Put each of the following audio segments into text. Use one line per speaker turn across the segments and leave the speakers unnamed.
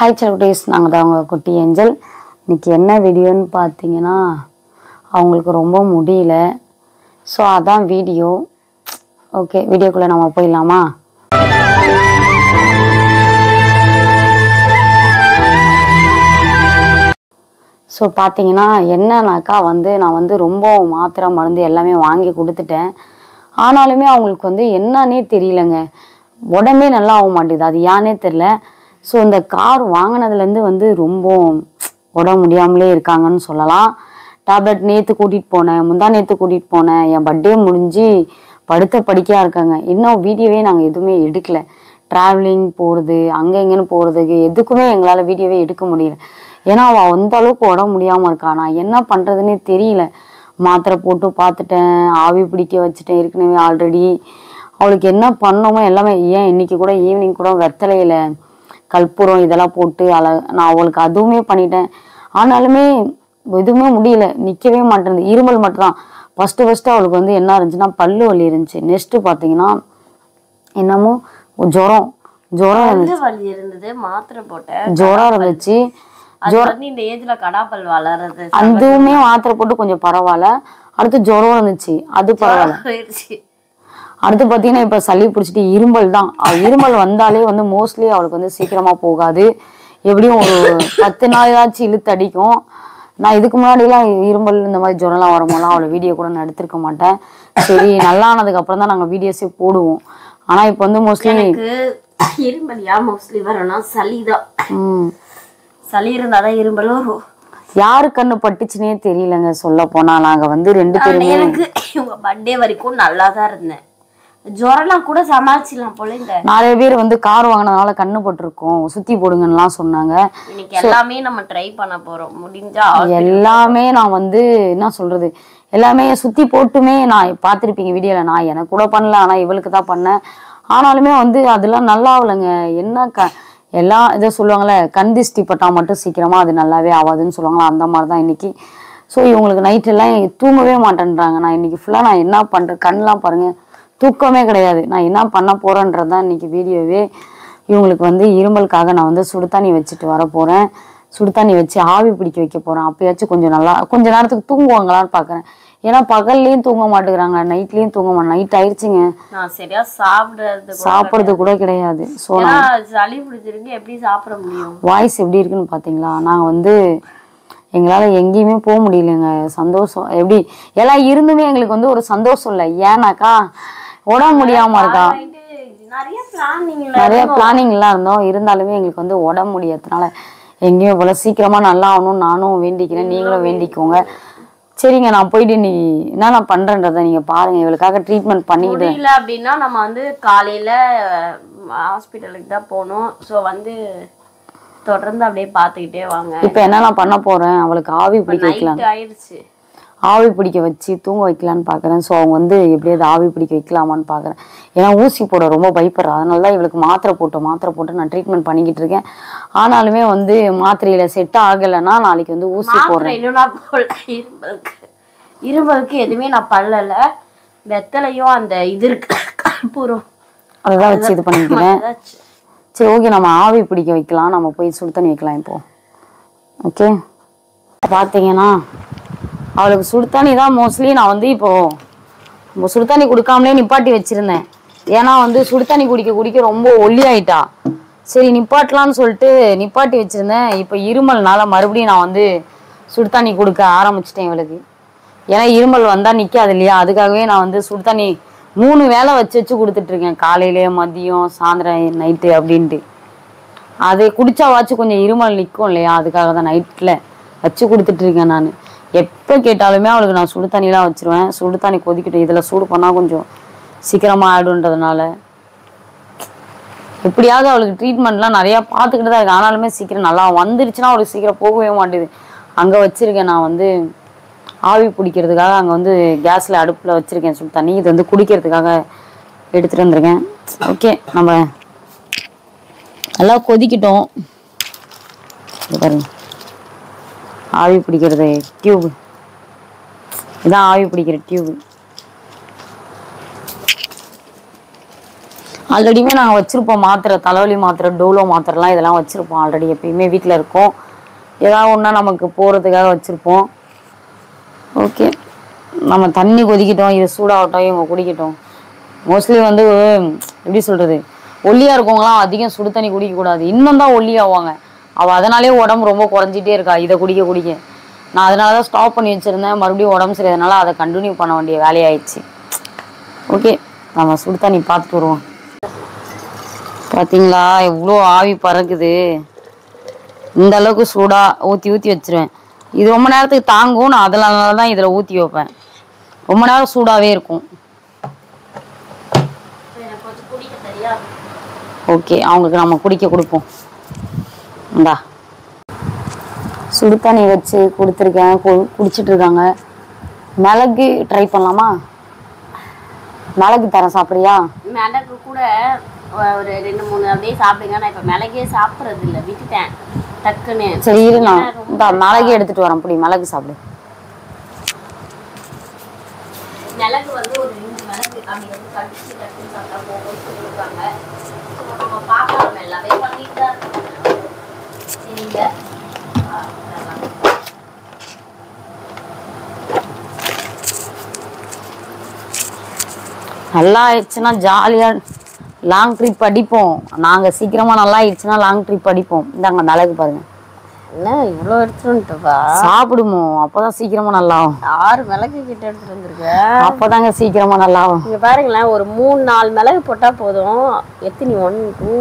Hi செல்குட்டீஸ், நாங்கள் தான் அவங்க குட்டி ஏஞ்சல். இன்றைக்கி என்ன வீடியோன்னு பார்த்தீங்கன்னா, அவங்களுக்கு ரொம்ப முடியல. ஸோ அதான் வீடியோ. ஓகே, வீடியோக்குள்ளே நம்ம போயிடலாமா? ஸோ பார்த்தீங்கன்னா என்னன்னாக்கா நான் ரொம்ப மாத்திரை மருந்து எல்லாமே வாங்கி கொடுத்துட்டேன். ஆனாலுமே அவங்களுக்கு என்னன்னே தெரியலங்க, உடம்பே நல்லா ஆக மாட்டேது. அது ஏன்னே தெரில. ஸோ இந்த கார் வாங்கினதுலேருந்து ரொம்ப உடம்பு முடியாமலே இருக்காங்கன்னு சொல்லலாம். டேப்லெட் நேற்று கூட்டிகிட்டு போனேன், நேற்று கூட்டிகிட்டு போனேன். என் பர்த்டே முடிஞ்சு படுத்த படிக்கையாக இருக்காங்க. இன்னும் வீடியோவே நாங்கள் எதுவுமே எடுக்கலை. ட்ராவலிங் போகிறது, அங்கே எங்கேன்னு போகிறதுக்கு எதுக்குமே எங்களால் வீடியோவே எடுக்க முடியல. ஏன்னா அவள் அந்த அளவுக்கு உடம்பு முடியாமல் இருக்கா. நான் என்ன பண்ணுறதுன்னே தெரியல. மாத்திரை போட்டு பார்த்துட்டேன், ஆவி பிடிக்க வச்சுட்டேன் ஏற்கனவே ஆல்ரெடி. அவளுக்கு என்ன பண்ணோமோ எல்லாமே. ஏன் இன்னைக்கு கூட ஈவினிங் கூட வெத்தலையில் கற்பூரம் இதெல்லாம் போட்டு நான் அவளுக்கு அதுவுமே பண்ணிட்டேன். ஆனாலுமே எதுவுமே முடியல, நிற்கவே மாட்டேங்குது. இருமல் மட்டும்தான். ஃபஸ்ட்டு அவளுக்கு என்ன இருந்துச்சுன்னா பல்லு வலி இருந்துச்சு. நெக்ஸ்ட்டு பார்த்தீங்கன்னா என்னமோ ஜுரம்
இருந்தது. மாத்திரை போட்டேன்,
ஜுரம் இருந்துச்சு.
இந்த ஏஜ்ல கடாப்பல் வளருது,
அதுவுமே மாத்திரை போட்டு கொஞ்சம் பரவாயில்ல. அடுத்து ஜுரம் இருந்துச்சு, அது பரவாயில்ல. அடுத்து பார்த்தீங்கன்னா இப்போ சளி பிடிச்சிட்டு இருமல் தான். இருமல் வந்தாலே மோஸ்ட்லி அவளுக்கு சீக்கிரமாக போகாது. எப்படியும் ஒரு 10 நாளாச்சும் இழுத்து அடிக்கும். நான் இதுக்கு முன்னாடிலாம் இருமல் இந்த மாதிரி ஜுரம்லாம் வரும்போதெல்லாம் அவளை வீடியோ கூட நான் எடுத்திருக்க மாட்டேன். சரி, நல்லா ஆனதுக்கு அப்புறம் தான் நாங்கள் வீடியோஸே போடுவோம். ஆனால் இப்போ மோஸ்ட்லி
இருமல் மோஸ்ட்லி வரணும்னா சளிதான். சளி இருந்தாதான் இருமல் வரும்.
யாரு கண்ணு பட்டுச்சுன்னே தெரியலங்க. சொல்ல போனா நாங்க 2 பேருமே
எனக்கு இவங்க பர்த்டே வரைக்கும் நல்லா தான் இருந்தேன். ஜுரம்லாம் கூட சமாளிச்சிடலாம் போல. இந்த
நிறைய பேர் கார் வாங்கினதுனால கண்ணு பட்டிருக்கோம், சுத்தி போடுங்கலாம் சொன்னாங்க.
இன்னைக்கு எல்லாமே நம்ம ட்ரை பண்ண போறோம். முடிஞ்சா
எல்லாமே நான் என்ன சொல்றது, எல்லாமே சுத்தி போட்டுமே நான் பார்த்துருப்பீங்க வீடியோல. நான் எனக்கு கூட பண்ணல, ஆனா இவளுக்கு தான் பண்ணேன். ஆனாலுமே அதெல்லாம் நல்லா ஆகலைங்க. என்ன எல்லாம் இதை சொல்லுவாங்களே, கண் திஷ்டி பட்டா மட்டும் சீக்கிரமா அது நல்லாவே ஆகாதுன்னு சொல்லுவாங்களா, அந்த மாதிரி தான் இன்னைக்கு. ஸோ இவங்களுக்கு நைட்டெல்லாம் தூங்கவே மாட்டேன்றாங்க. நான் இன்னைக்கு ஃபுல்லாக நான் என்ன பண்ணுறேன், கண்ணெலாம் பாருங்க, தூக்கமே கிடையாது. நான் என்ன பண்ண போறேன்றது தான் இன்னைக்கு வீடியோவே. இவங்களுக்கு இருமலுக்காக நான் சுடு தண்ணி வச்சுட்டு வர போறேன். சுடு தண்ணி வச்சு ஆவி பிடிக்க வைக்க போறேன். அப்பயாச்சும் கொஞ்ச நேரத்துக்கு தூங்குவாங்களான்னு பாக்குறேன். ஏன்னா பகல்லையும் தூங்க மாட்டேங்கிறாங்க, நைட்லயும் தூங்க மாட்டேன். நைட் ஆயிடுச்சுங்க,
நான் சரியா
சாப்பிடுறது கூட கிடையாது. ஸோ
சளி பிடிச்சிருக்கு, எப்படி சாப்பிட முடியும்?
வாய்ஸ் எப்படி இருக்குன்னு பாத்தீங்களா? நாங்க எங்களால எங்கேயுமே போக முடியலங்க. சந்தோஷம் எப்படி எல்லாம் இருந்துமே எங்களுக்கு ஒரு சந்தோஷம் இல்லை. ஏன்னாக்கா உடம்பு முடியாம இருக்கா. நிறைய பிளானிங் எல்லாம் இருந்தாலுமே எங்களுக்கு உடம்பு முடியாததுனால எங்கேயும் போல சீக்கிரமா நல்லா ஆகணும்னு நானும் வேண்டிக்கிறேன். நீங்களும் வேண்டிக்கோங்க. சரிங்க, நான் போயிட்டு நீ என்ன பண்றேன்றத நீங்க பாருங்க. இவளுக்காக ட்ரீட்மெண்ட் பண்ணிக்கிட்டு
அப்படின்னா நம்ம காலையில ஹாஸ்பிட்டலுக்கு தான் போகணும். ஸோ தொடர்ந்து அப்படியே பார்த்துக்கிட்டே வாங்க.
இப்போ என்ன பண்ண போறேன், அவளுக்கு ஆவி பிடிக்க வைக்கலாம்.
ஆயிடுச்சு,
ஆவி பிடிக்க வச்சு தூங்க வைக்கலான்னு பாக்குறேன். ஸோ அவங்க எப்படியாவது ஆவி பிடிக்க வைக்கலாமான்னு பாக்குறேன். ஏன்னா ஊசி போட ரொம்ப பயப்படுறா. அதனால தான் இவளுக்கு மாத்திரை போட்டு நான் ட்ரீட்மெண்ட் பண்ணிக்கிட்டு இருக்கேன். ஆனாலுமே மாத்திரையில செட் ஆகலைன்னா நாளைக்கு ஊசி போடுறேன்.
இருமலுக்கு எதுவுமே நான் பண்ணல. வெத்தலையும் அந்த இது இருக்கு கற்பூரம்,
அதான் வச்சு இது பண்ணிக்கிறேன். சரி, ஓகே, நம்ம ஆவி பிடிக்க வைக்கலாம். நம்ம போய் சுடு தண்ணி வைக்கலாம் இப்போ. ஓகே, பார்த்தீங்கன்னா அவளுக்கு சுடு தண்ணி தான் மோஸ்ட்லி நான் இப்போ சுடு தண்ணி கொடுக்காமலே நிப்பாட்டி வச்சிருந்தேன். ஏன்னா சுடு தண்ணி குடிக்க ரொம்ப ஒல்லி ஆயிட்டா. சரி நிப்பாட்டலான்னு சொல்லிட்டு நிப்பாட்டி வச்சிருந்தேன். இப்போ இருமல்னால மறுபடியும் நான் சுடு தண்ணி கொடுக்க ஆரம்பிச்சிட்டேன் இவளுக்கு. ஏன்னா இருமல் வந்தால் நிற்காது இல்லையா, அதுக்காகவே நான் சுடு தண்ணி 3 வேளை வச்சு கொடுத்துட்ருக்கேன். காலையிலே, மதியம், சாயந்தரம், நைட்டு அப்படின்ட்டு. அதை குடிச்சாவாச்சும் கொஞ்சம் இருமல் நிற்கும் இல்லையா, அதுக்காக தான் நைட்டில் வச்சு கொடுத்துட்ருக்கேன். நான் எப்போ கேட்டாலுமே அவளுக்கு நான் சுடு தண்ணிலாம் வச்சுருவேன். சுடு தண்ணி கொதிக்கிட்டு இதில் சூடு பண்ணால் கொஞ்சம் சீக்கிரமாக ஆகிடுன்றதுனால எப்படியாவது அவளுக்கு ட்ரீட்மெண்ட்லாம் நிறையா பார்த்துக்கிட்டு தான் இருக்கேன். ஆனாலுமே சீக்கிரம் நல்லா வந்துருச்சுன்னா அவளுக்கு சீக்கிரம் போகவே மாட்டேது. அங்கே வச்சுருக்கேன் நான் ஆவி பிடிக்கிறதுக்காக. அங்கே கேஸில் அடுப்பில் வச்சுருக்கேன் சுடு தண்ணி. இது குடிக்கிறதுக்காக எடுத்துகிட்டு வந்திருக்கேன். ஓகே, நம்ம நல்லா கொதிக்கிட்டோம். பாருங்க, ஆவி பிடிக்கிறது டியூப் இதான், ஆவி பிடிக்கிற டியூப். ஆல்ரெடியுமே நாங்கள் வச்சுருப்போம் மாத்திரை, தலைவலி மாத்திரை, டோலோ மாத்திரைலாம் இதெல்லாம் வச்சுருப்போம். ஆல்ரெடி எப்பயுமே வீட்டில் இருக்கும். ஏதாவது ஒன்றா நமக்கு போகிறதுக்காக வச்சுருப்போம். ஓகே, நம்ம தண்ணி கொதிக்கிட்டோம், இது சூடாகட்டும், இவங்க குடிக்கட்டும். மோஸ்ட்லி வந்து எப்படி சொல்கிறது, ஒல்லியாக இருக்கவங்களாம் அதிகம் சுடு தண்ணி குடிக்கக்கூடாது. இன்னும் தான் ஒல்லியாவாங்க. அவள் அதனாலே உடம்பு ரொம்ப குறைஞ்சிட்டே இருக்கா இதை குடிக்க குடிக்க. நான் அதனால தான் ஸ்டாப் பண்ணி வச்சுருந்தேன். மறுபடியும் உடம்பு சரியாதனால அதை கண்டினியூ பண்ண வேண்டிய வேலையாயிடுச்சு. ஓகே, நம்ம சுடு தண்ணி பார்த்துட்டு வருவோம். பார்த்தீங்களா எவ்வளோ ஆவி பறக்குது. இந்த அளவுக்கு சூடாக ஊற்றி வச்சுருவேன். இது ரொம்ப நேரத்துக்கு தாங்கும். நான் அதனால தான் இதில் ஊற்றி வைப்பேன். ரொம்ப நேரம் சூடாகவே இருக்கும். ஓகே, அவங்களுக்கு நம்ம குடிக்க கொடுப்போம். இந்தா சுடு தண்ணி வச்சு கொடுத்துருக்கேன், குடிச்சிட்டு இருக்காங்க. மிளகு ட்ரை பண்ணலாமா? மிளகு தரேன், சாப்பிட்றியா?
மிளகு கூட ஒரு 2-3 அப்படியே சாப்பிடுங்க. நான் இப்போ மிளகே சாப்பிட்றது இல்லை, விட்டுட்டேன் டக்குன்னு.
சரி இரு, நான் இந்த மிளகு எடுத்துட்டு வரேன். அப்படி மிளகு சாப்பிடு.
மிளகு வந்து ஒரு 2 மிளகு அப்படி வந்து கடிச்சு டக்குன்னு சாப்பிட்டா போகும்னு சொல்லியிருக்காங்க. நம்ம பார்க்கலாம், எல்லாமே பண்ணிட்டு தான் இருக்கோம். சரிங்க,
நல்லா ஆயிடுச்சுன்னா ஜாலியாக லாங் ட்ரிப் அடிப்போம். நாங்கள் சீக்கிரமாக நல்லா ஆயிடுச்சுன்னா லாங் ட்ரிப் அடிப்போம். இந்தாங்க மிளகு பாருங்க.
என்ன இவ்வளோ எடுத்துட்டுப்பா?
சாப்பிடுமோ, அப்போதான் சீக்கிரமாக நல்லா ஆகும்.
6 மிளகு கிட்ட எடுத்துட்டு வந்துருக்கேன்.
அப்போதாங்க சீக்கிரமாக நல்லா ஆகும்.
இங்கே பாருங்களேன், ஒரு 3-4 மிளகு போட்டால் போதும். எத்தனை 1 2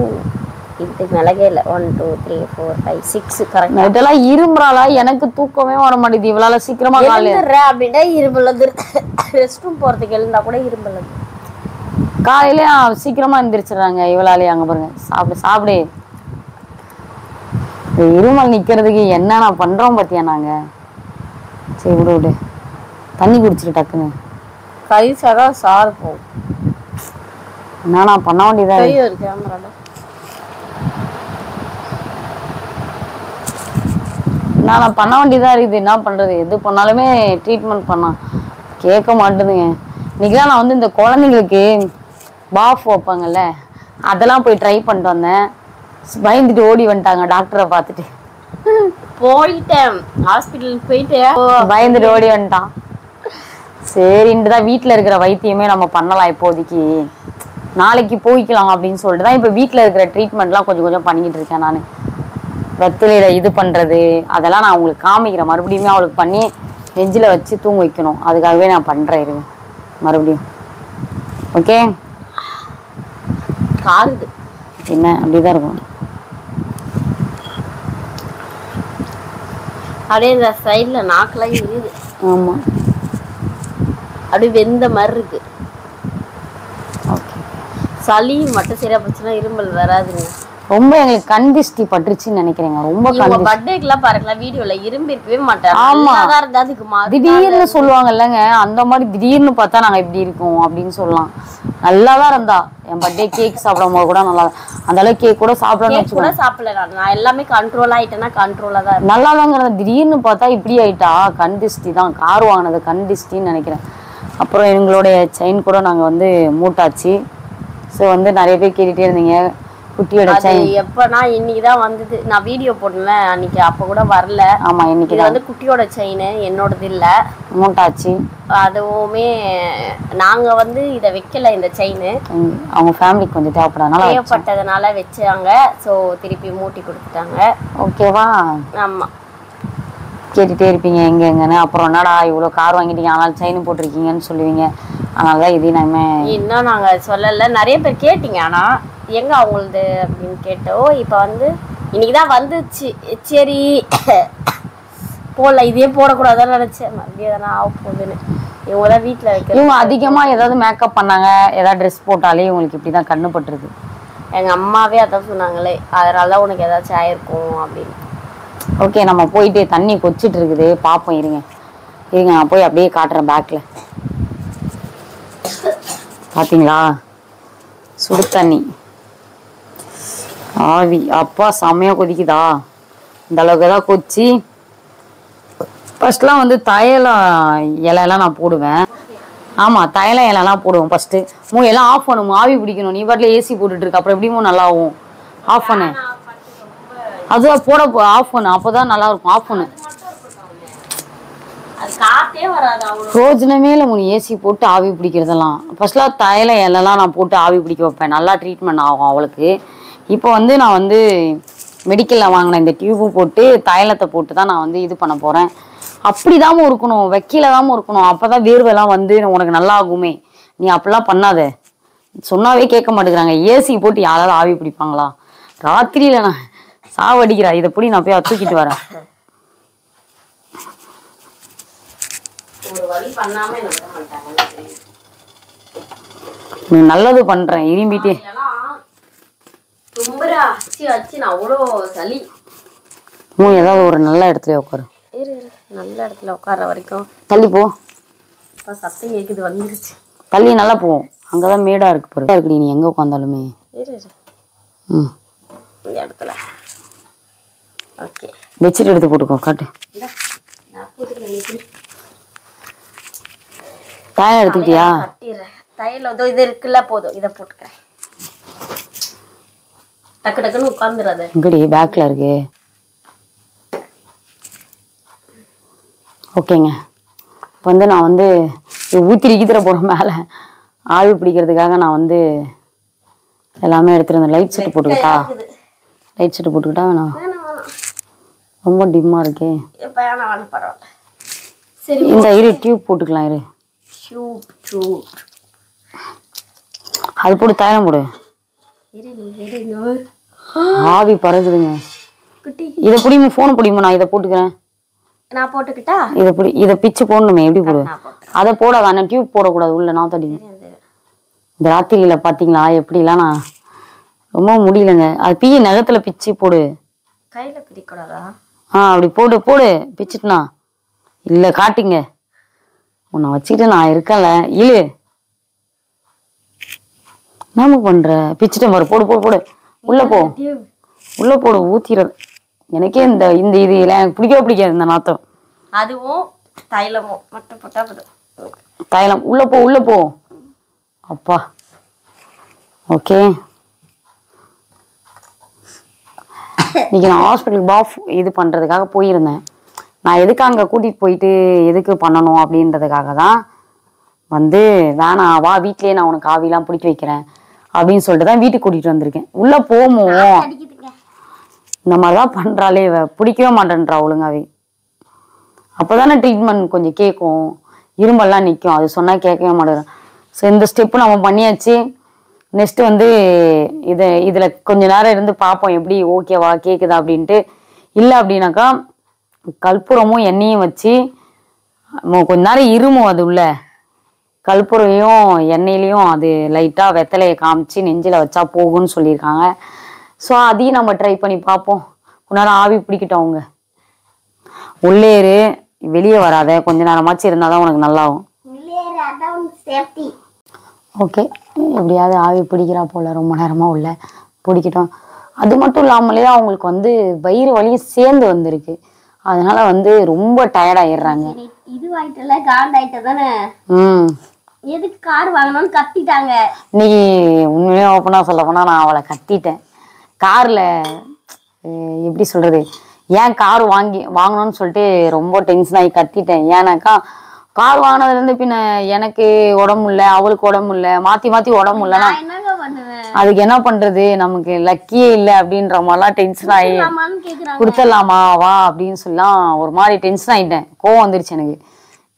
இது மிளகே இல்லை, 1 2 3 4 5 6 கரெக்ட்.
இதெல்லாம் இரும்புறாளா? எனக்கு தூக்கமே வர மாட்டேது. இவளால சீக்கிரமா
எழுந்துடுறேன் அப்படின்னா இரும்பலது. ரெஸ்ட் ரூம் போகிறதுக்கு எழுந்தா கூட இரும்பலது.
காலையில சீக்கிரமா எந்திரிச்சிடுறாங்க இவளாலே. அங்க பாருங்க, சாப்பிடு சாப்பிடு. இருமல் நிக்கிறதுக்கு என்ன நான் பண்றோம் பாத்தியா நாங்க. சரி விடு விடு, தண்ணி குடிச்சிட்டு டக்குன்னு.
கை சரா சார் போகும்.
என்ன நான் பண்ண வேண்டியதா
ஒரு கேமரால
நான் பண்ண வேண்டியதா இருக்குது. என்ன பண்றது, எது பண்ணாலுமே ட்ரீட்மெண்ட் பண்ணா கேட்க மாட்டேதுங்க. இன்னைக்குதான் நான் வந்து இந்த குழந்தைங்களுக்கு பாஃப் வைப்பாங்கல்ல, அதெல்லாம் போய் ட்ரை பண்ணிட்டு வந்தேன். பயந்துட்டு ஓடி வந்துட்டாங்க டாக்டரை பார்த்துட்டு.
போயிட்டேன் ஹாஸ்பிட்டலுக்கு போயிட்டு
பயந்துட்டு ஓடி வந்துட்டான். சரின்ட்டு தான் வீட்டில் இருக்கிற வைத்தியமே நம்ம பண்ணலாம் இப்போதைக்கு, நாளைக்கு போய்க்கலாம் அப்படின்னு சொல்லிட்டு தான் இப்போ வீட்டில் இருக்கிற ட்ரீட்மெண்ட்லாம் கொஞ்சம் கொஞ்சம் பண்ணிக்கிட்டு இருக்கேன். நான் வெத்திலையில இது பண்ணுறது அதெல்லாம் நான் உங்களுக்கு காமிக்கிறேன். மறுபடியுமே அவளுக்கு பண்ணி நெஞ்சில் வச்சு தூங்க வைக்கணும். அதுக்காகவே நான் பண்ணுறேன் இருங்க மறுபடியும். ஓகே,
காலுது
என்ன அப்படிதான் இருக்கும்.
அப்படியே இந்த சைடில் நாக்கெல்லாம் இருக்குது.
ஆமாம்,
அப்படியே வெந்த மாதிரி இருக்கு.
ஓகே.
சளி மட்டும் சரியா போச்சுன்னா இருமல் வராதுங்க.
ரொம்ப எங்களுக்கு கண் திஷ்டி பட்டுருச்சுன்னு நினைக்கிறேங்க. ரொம்ப
பர்த்டேக்கெல்லாம் பாருங்களா வீடியோல இரும்பி இருக்கவே மாட்டேன்.
ஆமா,
அதுக்கு
திடீர்னு சொல்லுவாங்க இல்லைங்க, அந்த மாதிரி திடீர்னு பார்த்தா நாங்க இப்படி இருக்கோம் அப்படின்னு சொல்லலாம். நல்லாதான் இருந்தா. என் பர்த்டே கேக் சாப்பிடும் போது கூட நல்லா, அந்த அளவுக்கு கேக் கூட சாப்பிடணும்
கூட சாப்பிடல. நான் எல்லாமே கண்ட்ரோல் ஆயிட்டேன்னா கண்ட்ரோலா தான்
நல்லாதாங்க. திடீர்னு பார்த்தா இப்படி ஆயிட்டா. கண் திஷ்டி தான், கார் வாங்கினது கண் திஷ்டின்னு நினைக்கிறேன். அப்புறம் எங்களுடைய செயின் கூட நாங்க வந்து மூட்டாச்சு. ஸோ வந்து நிறைய பேர் கேட்டுட்டே இருந்தீங்க குட்டியோட செயின்
எப்பனா. இன்னைக்குதான் வந்தது, நான் வீடியோ போடல அன்னைக்கு, அப்ப கூட வரல.
ஆமா, இன்னைக்கு
இது வந்து குட்டியோட செயின், என்னோடது இல்ல,
மூட்டாச்சு.
அதுவுமே நாங்க வந்து இத வைக்கல. இந்த செயின்
அவங்க ஃபேமிலிக்கு கொஞ்சம்
தேவைப்பட்டதுனால வச்சாங்க. ஸோ திருப்பி மூட்டி கொடுத்துட்டாங்க.
ஓகேவா?
ஆமா,
கேட்டுட்டே இருப்பீங்க எங்க எங்கன்னு. அப்புறம் என்னடா இவ்வளோ கார் வாங்கிட்டீங்க ஆனால் செயின் போட்டிருக்கீங்கன்னு சொல்லுவீங்க. அதனாலதான் இது நம்ம
இன்னும் நாங்க சொல்லல. நிறைய பேர் கேட்டீங்க, ஆனா எங்க அவங்களது அப்படின்னு கேட்டோம். இப்ப வந்து இன்னைக்குதான் வந்துச்சு. சரி போடல, இதே போடக்கூடாதுன்னு நினைச்சேன். மறுபடியும் எதனா ஆக போகுதுன்னு. இவங்கதான் வீட்டுல வைக்க.
இவங்க அதிகமா ஏதாவது மேக்கப் பண்ணாங்க, ஏதாவது ட்ரெஸ் போட்டாலே இவங்களுக்கு இப்படிதான் கண்ணு பட்டுருது.
எங்க அம்மாவே அதான் சொன்னாங்களே, அதனாலதான் உனக்கு ஏதாச்சும் ஆயிருக்கும் அப்படின்னு.
ஓகே, நம்ம போயிட்டு தண்ணி கொச்சிட்டு இருக்குது, பார்ப்போம். இருங்க இருங்க, நான் போய் அப்படியே காட்டுறேன் பேக்ல. பாத்தீங்களா சுடு தண்ணி ஆவி. அப்பா செம்மையா கொதிக்குதா. இந்த அளவுக்கு தான் கொச்சி. ஃபர்ஸ்ட்லாம் வந்து தையல இலையெல்லாம் நான் போடுவேன். ஆமா தைலம் இலெல்லாம் போடுவோம் ஃபர்ஸ்ட். எல்லாம் ஆஃப் பண்ணும், ஆவி பிடிக்கணும். நீ பாட்டில் ஏசி போட்டுட்டு இருக்க, அப்புறம் எப்படிமோ நல்லா ஆகும். ஆஃப் பண்ணு, அதுதான் போட ஆஃப் பண்ணு, அப்போதான் நல்லா இருக்கும். ஆஃப் பண்ணு. ரோஜனமே இல்லை முனி ஏசி போட்டு ஆவி பிடிக்கிறதெல்லாம். ஃபர்ஸ்ட்லாம் தைலம் இலெல்லாம் நான் போட்டு ஆவி பிடிக்க வைப்பேன், நல்லா ட்ரீட்மெண்ட் ஆகும் அவளுக்கு. இப்போ வந்து நான் வந்து மெடிக்கலில் வாங்கினேன் இந்த டியூப்பு போட்டு தைலத்தை போட்டு தான் நான் வந்து இது பண்ண போகிறேன். அப்படிதாம இருக்கணும், வைக்கலதாம இருக்கணும், அப்போதான் வேர்வெல்லாம் வந்து உனக்கு நல்லா ஆகுமே. நீ அப்படிலாம் பண்ணாத, சொன்னாவே கேட்க மாட்டேங்கிறாங்க. ஏசி போட்டு யாராவது ஆவி பிடிப்பாங்களா? ராத்திரியில நான் சாவடிக்கிறா. இதை பிடி, நான் போய் தூக்கிட்டு வரேன். நீ நல்லது பண்றேன் இரும்பிட்டே. ஏதாவது ஒரு நல்ல இடத்துல உட்காரு.
நல்ல இடத்துல உட்கார வரைக்கும்
தள்ளி போ.
சத்தம் கேக்குது, வந்துருச்சு.
தள்ளி நல்லா போவோம், அங்கதான் மேடா இருக்கு பாரு. இருக்குடி நீ எங்க உட்காந்தாலுமே.
இந்த இடத்துல ஓகே.
பெட்ஷீட் எடுத்து போட்டுக்கோ, காட்டு. தைலம் எடுத்துக்கிட்டியா?
தைலம் இது இருக்குல்ல, போதும், இதை போட்டுக்கிறேன். டக்கு டக்குன்னு உட்காந்துடாது.
எங்கடி பேக்ல இருக்கு. ஓகேங்க, இப்போ வந்து நான் வந்து ஊத்திரிக்கிற போகிறேன் மேலே ஆவி பிடிக்கிறதுக்காக நான் வந்து எல்லாமே எடுத்துகிட்டு வந்தேன். லைட் செட்டு போட்டுக்கிட்டா? லைட் செட்டு போட்டுக்கிட்டா வேணாம், ரொம்ப டிம்மாக இருக்கே.
சரி,
இந்த இரு டியூப் போட்டுக்கலாம். இரு அது போட்டு தைலம் போடு. ஆவி பறகுதுங்க. இதை பிடிமா, ஃபோன் பிடிமா, நான் இதை போட்டுக்கிறேன்.
நான் போட்டுக்கிட்டா?
இதை பிடி, இதை பிச்சு போடணுமே. எப்படி போடு? அதை போடாத, ஆனால் டியூப் போடக்கூடாது உள்ள. நான் தடி இந்த ராத்திரியில பார்த்தீங்களா எப்படிலாம் நான் ரொம்ப முடியலங்க. அது பிய நகத்துல பிச்சு போடு.
கையில பிடிக்கூடாதா?
அப்படி போடு போடு. பிச்சுட்டுனா இல்லை காட்டுங்க. உன்னை வச்சுக்கிட்டு நான் இருக்கல. இழு, நாம பண்ற பிச்சுட்டேன் பாரு. போடு போடு போடு, உள்ள போ, உள்ள போடு. ஊத்திறது எனக்கே இந்த இந்த இது எனக்கு பிடிக்கவே பிடிக்காது இந்த நாத்தம்.
அதுவும் தைலமும் மட்டும் போட்டா போதும்.
தைலம் உள்ள போ, உள்ள போ. அப்பா ஓகே. இன்னைக்கு நான் ஹாஸ்பிட்டலுக்கு பாஃப் இது பண்றதுக்காக போயிருந்தேன். நான் எதுக்கு அங்கே கூட்டிட்டு போயிட்டு எதுக்கு பண்ணணும் அப்படின்றதுக்காக தான் வந்து, வேணாம் வா வீட்லயே நான் உனக்கு ஆவிலாம் பிடிக்க வைக்கிறேன் அப்படின்னு சொல்லிட்டு தான் வீட்டுக்கு கூட்டிட்டு வந்திருக்கேன். உள்ள போமோ இந்த மாதிரிதான் பண்றாளே, பிடிக்கவே மாட்டேன்றா ஒழுங்காவே. அப்போதானே ட்ரீட்மெண்ட் கொஞ்சம் கேட்கும், இரும்பெல்லாம் நிற்கும். அது சொன்னா கேட்கவே மாட்டேறேன். ஸோ இந்த ஸ்டெப்பு நம்ம பண்ணியாச்சு. நெக்ஸ்ட் வந்து இதுல கொஞ்ச நேரம் இருந்து பார்ப்போம் எப்படி ஓகேவா கேக்குதா அப்படின்ட்டு. இல்லை அப்படின்னாக்கா கற்பூரமும் எண்ணெயும் வச்சு கொஞ்ச நேரம் இருமும். அது உள்ள கற்பூரையும் எண்ணெயிலையும் அது லைட்டா வெத்தலையை காமிச்சு நெஞ்சில வச்சா போகும்னு சொல்லியிருக்காங்க. ஸோ அதையும் நம்ம ட்ரை பண்ணி பார்ப்போம். கொஞ்ச நேரம் ஆவி பிடிக்கிட்டோம். அவங்க உள்ளேரு, வெளியே வராத, கொஞ்ச நேரமாச்சு இருந்தாதான் உனக்கு நல்லாகும். ஓகே, எப்படியாவது ஆவி பிடிக்கிறா போல, ரொம்ப நேரமா உள்ள பிடிக்கட்டும். அது மட்டும் இல்லாமலே அவங்களுக்கு வந்து வயிறு வலியும் சேர்ந்து வந்திருக்கு. அதனால வந்து ரொம்ப டயர்ட் ஆயிடுறாங்க.
இது வாங்கிட்டல காண்டாயிட்ட தானே. எதுக்கு கார் வாங்கணும்னு கத்திட்டாங்க.
இன்னைக்கு உண்மையே ஓப்பனா சொல்ல போனா நான் அவளை கத்திட்டேன். கார்ல எப்படி சொல்றது, ஏன் கார் வாங்கணும்னு சொல்லிட்டு ரொம்ப டென்ஷன் ஆகி கத்திட்டேன். ஏன்னாக்கா கார் வாங்கினதுல இருந்து பின்ன எனக்கு உடம்பு இல்லை, அவளுக்கு உடம்பு இல்லை, மாத்தி மாத்தி உடம்பு இல்லைன்னா அதுக்கு என்ன பண்றது, நமக்கு லக்கியே இல்லை அப்படின்ற மாதிரிலாம் டென்ஷன் ஆகி கொடுத்துடலாமா வா அப்படின்னு சொல்லலாம் ஒரு மாதிரி டென்ஷன் ஆயிட்டேன். கோவம் வந்துருச்சு எனக்கு,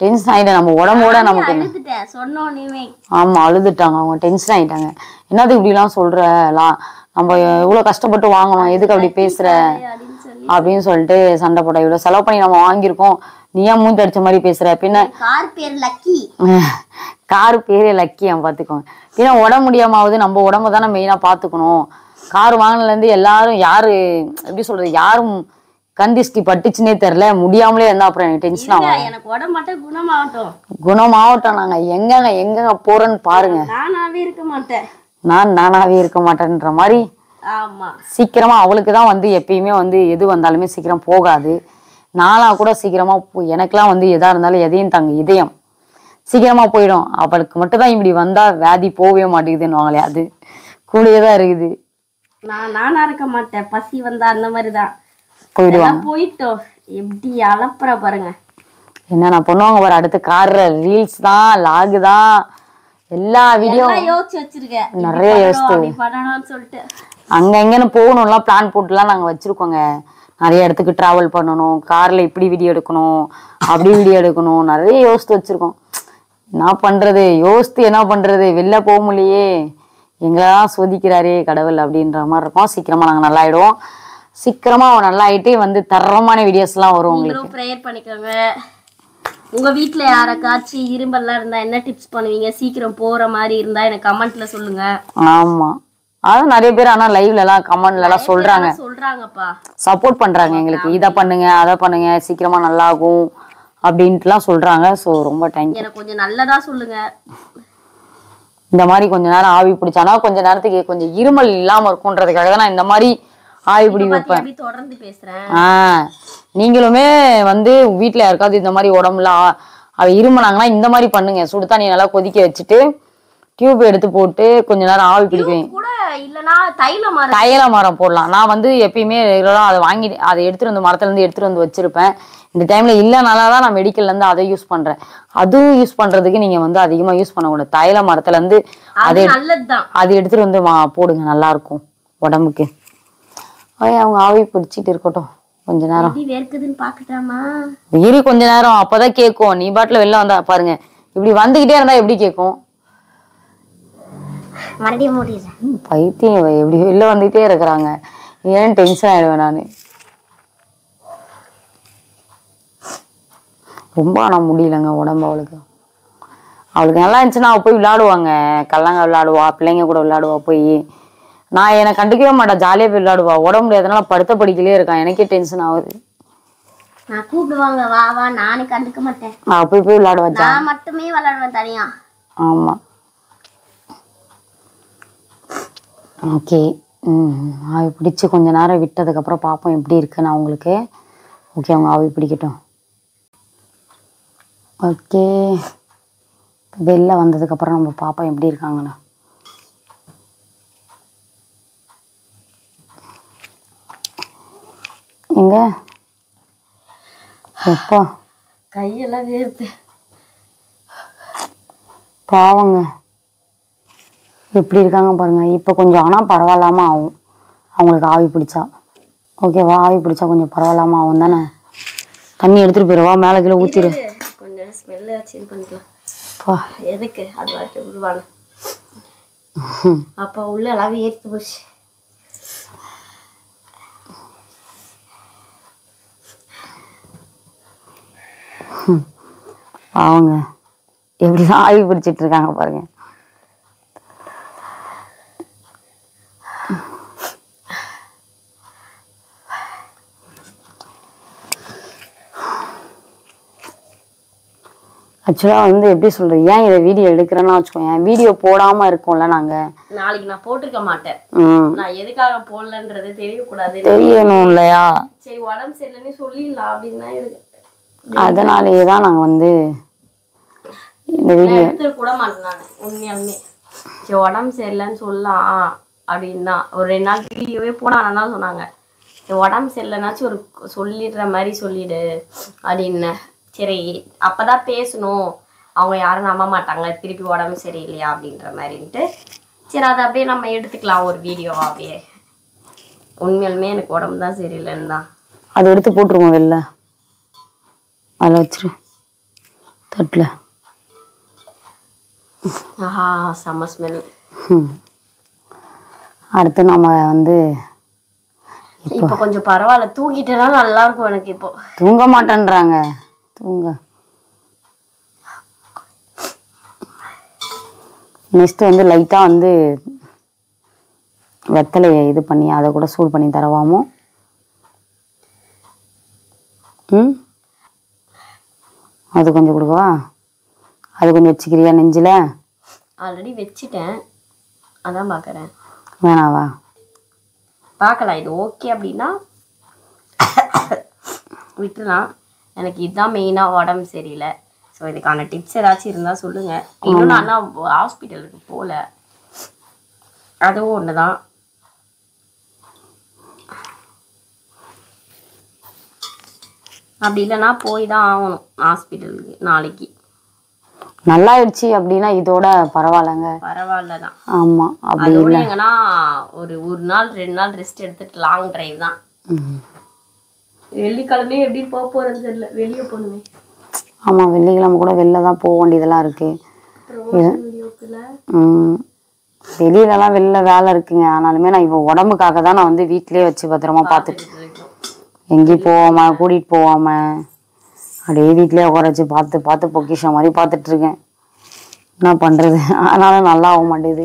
டென்ஷன் ஆயிட்டேன். நம்ம உடம்போட நமக்கு ஆமா அழுதுட்டாங்க அவங்க, டென்ஷன் ஆயிட்டாங்க. என்னது இப்படி எல்லாம் சொல்றலாம், நம்ம இவ்வளவு கஷ்டப்பட்டு வாங்கணும், எதுக்கு அப்படி பேசுற அப்படின்னு சொல்லிட்டு சண்டை போட. இவ்வளவு செலவு பண்ணி நம்ம வாங்கியிருக்கோம், நீ ஏன் மூஞ்சி அடிச்ச மாதிரி பேசுற? பின்ன
கார் பேர் லக்கி,
கார் பேரே லக்கி. அவன் பாத்துக்கோங்க. பின்ன உடம்பு முடியாமாவது நம்ம உடம்ப தானே மெயினா பாத்துக்கணும். கார் வாங்கினதுல இருந்து எல்லாரும் யாரு எப்படி சொல்றது, யாரும் கந்திஷ்டி பட்டுச்சுன்னே தெரியல, முடியாமலே இருந்தா அப்புறம் எனக்கு டென்ஷன் ஆகும்.
எனக்கு உடம்பு மட்டும் குணமாகட்டும்,
குணமாகட்டும். நாங்க எங்க போறேன்னு பாருங்க.
நானாவே இருக்க மாட்டேன்,
நானாவே இருக்க மாட்டேன்ற மாதிரி. சீக்கிரமா அவளுக்கு தான் வந்து எப்பயுமே வந்து எது வந்தாலுமே சீக்கிரம் போகாது. நானா கூட சீக்கிரமா எனக்கெல்லாம் வந்து எதா இருந்தாலும் எதையும் தாங்க இதயம் சீக்கிரமா போயிடும். அவளுக்கு மட்டும் தான் இப்படி வந்தா வியாதி போகவே மாட்டேங்குதுன்னு அது கூடயே தான் இருக்குது.
நானா இருக்க மாட்டேன், பசி வந்தா அந்த மாதிரிதான்
போயிடுவாங்க.
போயிட்டோம். எப்படி அலப்புற பாருங்க.
என்னென்ன பண்ணுவாங்க பாரு. அடுத்து கார்ல ரீல்ஸ் தான், லாகு தான், எல்லா வீடியோ
யோசிச்சு வச்சிருக்கேன்.
நிறைய யோசிச்சு
பண்ணணும்னு சொல்லிட்டு
அங்க எங்கன்னு போகணும்லாம் பிளான் போட்டுலாம் நாங்க வச்சிருக்கோங்க. நிறைய இடத்துக்கு டிராவல் பண்ணணும், கார்ல இப்படி வீடியோ எடுக்கணும், அப்படி வீடியோ எடுக்கணும், நிறைய யோசித்து வச்சிருக்கோம். என்ன பண்றது, யோசித்து என்ன பண்றது, வெளில போக முடியலையே, எங்களெல்லாம் சோதிக்கிறாரே கடவுள் அப்படின்ற மாதிரி இருக்கும். சீக்கிரமா நாங்க நல்லா ஆயிடுவோம். சீக்கிரமா நல்லா ஆயிட்டு வந்து தரமான வீடியோஸ் எல்லாம் வரும். உங்களுக்கு
ப்ரேயர் பண்ணிக்கோங்க. உங்க வீட்டுல யாராச்சும் இரும்பெல்லாம் இருந்தா என்ன டிப்ஸ் பண்ணுவீங்க? சீக்கிரம் போற மாதிரி இருந்தா எனக்கு கமெண்ட்ல சொல்லுங்க.
ஆமா, அதான் நிறைய பேர் ஆனா லைவ்ல எல்லாம் கமெண்ட்ல எல்லாம்
சொல்றாங்கப்பா,
சப்போர்ட் பண்றாங்க எங்களுக்கு. இதை பண்ணுங்க அதை பண்ணுங்க சீக்கிரமா நல்லா ஆகும் அப்படின்ட்டுலாம் சொல்றாங்க. ஸோ ரொம்ப தேங்க்யூ.
எனக்கு கொஞ்சம் நல்லதா சொல்லுங்க.
இந்த மாதிரி கொஞ்ச நேரம் ஆவி பிடிச்சானா கொஞ்ச நேரத்துக்கு கொஞ்சம் இருமல் இல்லாம இருக்கும்ன்றதுக்காக தான் நான் இந்த மாதிரி ஆவி பிடி வைப்பேன்.
தொடர்ந்து பேசுறேன்.
நீங்களுமே வந்து வீட்டுல யாருக்காவது இந்த மாதிரி உடம்புல இருமனாங்கன்னா இந்த மாதிரி பண்ணுங்க. சுடு தண்ணி நல்லா கொதிக்க வச்சுட்டு டியூப் எடுத்து போட்டு கொஞ்ச நேரம் ஆவி பிடிக்குவேன். தைல மரம் போடலாம். நான் வந்து எப்பயுமே ரெகுலரா அதை வாங்கி அதை எடுத்துட்டு வந்து மரத்துல இருந்து எடுத்துட்டு வந்து வச்சிருப்பேன். இந்த டைம்ல இல்லைனாலதான் நான் மெடிக்கல்ல இருந்து அதை யூஸ் பண்றேன். அதுவும் யூஸ் பண்றதுக்கு நீங்க வந்து அதிகமா யூஸ் பண்ணக்கூடாது. தைல மரத்துல இருந்து அது எடுத்துட்டு வந்து போடுங்க, நல்லா இருக்கும் உடம்புக்கு. அவங்க ஆவி பிடிச்சிட்டு இருக்கட்டும் கொஞ்ச நேரம். கொஞ்ச நேரம் அப்பதான் கேட்கும். நீ பாட்டுல வெளில வந்தா பாருங்க, இப்படி வந்துகிட்டே இருந்தா எப்படி கேட்கும்? பைத்தியம், எப்படி வெளில வந்துகிட்டே இருக்கிறாங்க. ஏன் டென்ஷன் ஆயிடுவேன் நானு. ரொம்ப ஆனா முடியலங்க உடம்பு அவளுக்கு. நல்லா இருந்துச்சுன்னா அவள் போய் விளையாடுவாங்க, கல்லங்க விளையாடுவா, பிள்ளைங்க கூட விளையாடுவா போய். நான் என்னை கண்டுக்கவே மாட்டேன், ஜாலியா போய் விளையாடுவா. உடம்பு முடியாதனால படுத்த படிக்கலே இருக்கான், எனக்கே டென்ஷன் ஆகுது.
நான் கூப்பிடுவாங்க வா வா, நானே கண்டுக்க மாட்டேன்.
போய் விளையாடுவா,
நான் மட்டுமே விளையாடுவேன் தனியா.
ஆமா ஓகே. ஆவி பிடிச்சி கொஞ்ச நேரம் விட்டதுக்கு அப்புறம் பார்ப்போம் எப்படி இருக்குன்னு அவங்களுக்கு. ஓகே, அவங்க ஆவி பிடிக்கட்டும். ஓகே, வெளில வந்ததுக்கு அப்புறம் நம்ம பார்ப்போம் எப்படி இருக்காங்கன்னு. எங்க எப்போ
கையெல்லாம் வேர்த்து
பாவங்க எப்படி இருக்காங்க பாருங்க. இப்போ கொஞ்சம் ஆனால் பரவாயில்லாம ஆகும் அவங்களுக்கு ஆவி பிடிச்சா. ஓகேவா, ஆவி பிடிச்சா கொஞ்சம் பரவாயில்லாம ஆகும் தானே. தண்ணி எடுத்துட்டு போயிடுவா, மேலே கீழே ஊற்றிடு.
கொஞ்சம் ஸ்மெல்ல சேஞ்ச் பண்ணிக்கலாம். எதுக்கு அது வரைக்கும் உருவாங்க. அப்போ உள்ள எல்லாம் ஏற்று போச்சு.
அவங்க எப்படிதான் ஆவி பிடிச்சிட்டு இருக்காங்க பாருங்க. ஆக்சுவலாக வந்து எப்படி சொல்றது, ஏன் இதை வீடியோ எடுக்கிறேன்னா வச்சுக்கோங்க, வீடியோ போடாம இருக்கோம்ல நாங்க.
நாளைக்கு நான் போட்டிருக்க மாட்டேன். நான் எதுக்காக போடலன்றது தெரியக்கூடாது,
தெரியணும் இல்லையா.
சரி உடம்பு சரியில்லைன்னு சொல்லிடலாம் அப்படின்னு இருக்கு.
அதனாலேயே தான் நாங்கள் வந்து இந்த வீடியோ
எடுத்து கூட மாட்டேன் நான். உண்மையாலுமே சரி உடம்பு சரியில்லைன்னு சொல்லலாம் அப்படின்னா ஒரு 2 நாள் வீடியோவே போனான்னு தான் சொன்னாங்க. சரி உடம்பு சரியில்லைனாச்சும் ஒரு சொல்லிடுற மாதிரி சொல்லிடு அப்படின்னு. சரி அப்பதான் பேசணும், அவங்க யாரும் நம்ப மாட்டாங்க திருப்பி உடம்பு சரியில்லையா அப்படின்ற மாதிரின்ட்டு சரி அதை அப்படியே நம்ம எடுத்துக்கலாம் ஒரு வீடியோவாகவே. உண்மையாலுமே எனக்கு உடம்பு தான் சரியில்லைன்னு தான்.
அதை எடுத்து போட்டுருவோம் வெளில, அதில் வச்சிரு தட்டில்.
ஆஹா செம்ம ஸ்மெல்.
அடுத்து நம்ம வந்து
இப்போ கொஞ்சம் பரவாயில்ல, தூங்கிட்டேன்னா நல்லா இருக்கும் எனக்கு. இப்போ
தூங்க மாட்டேன்றாங்க, தூங்க. நெக்ஸ்ட் வந்து லைட்டாக வந்து வெத்தலையை இது பண்ணி அதை கூட சூடு பண்ணி தரவாமோ. அது கொஞ்சம் கொடுக்கவா, அது கொஞ்சம் வச்சுக்கிறியா நெஞ்சில்?
ஆல்ரெடி வச்சுட்டேன், அதான் பார்க்குறேன்.
வேணாவா?
பார்க்கலாம், இது ஓகே அப்படின்னா விட்டுலாம். எனக்கு இதுதான் மெயினாக உடம்பு சரியில்லை. ஸோ இதுக்கான டிப்ஸ் ஏதாச்சும் இருந்தால் சொல்லுங்கள். இன்னொன்று அண்ணா ஹாஸ்பிட்டலுக்கு போகல, அதுவும் ஒன்று தான். அப்படி இல்லைன்னா போய் தான் ஆகணும் ஹாஸ்பிட்டலுக்கு நாளைக்கு.
நல்லாயிடுச்சு அப்படின்னா இதோட பரவாயில்லங்க.
பரவாயில்ல தான்.
ஆமா, அப்படி
அதோட
இல்லை.
எங்கன்னா ஒரு நாள் 2 நாள் ரெஸ்ட் எடுத்துட்டு லாங் டிரைவ் தான். வெள்ளிக்கிழமையே எப்படி போக போறது தெரியல, வெளியே போகணுமே.
ஆமா, வெள்ளிக்கிழமை கூட வெளில தான் போக வேண்டியதெல்லாம் இருக்கு. வெளியிலலாம் வெளில வேலை இருக்குங்க. ஆனாலுமே நான் இப்போ உடம்புக்காக தான் நான் வந்து வீட்லயே வச்சு பத்திரமா பார்த்துட்டு, எங்கேயும் போகாம கூட்டிகிட்டு போகாம அப்படியே வீட்லயே உட்கார வச்சு பார்த்து பார்த்து பொக்கிஷம் மாதிரி பார்த்துட்டு இருக்கேன். என்ன பண்றது, ஆனாலும் நல்லா ஆக மாட்டேது.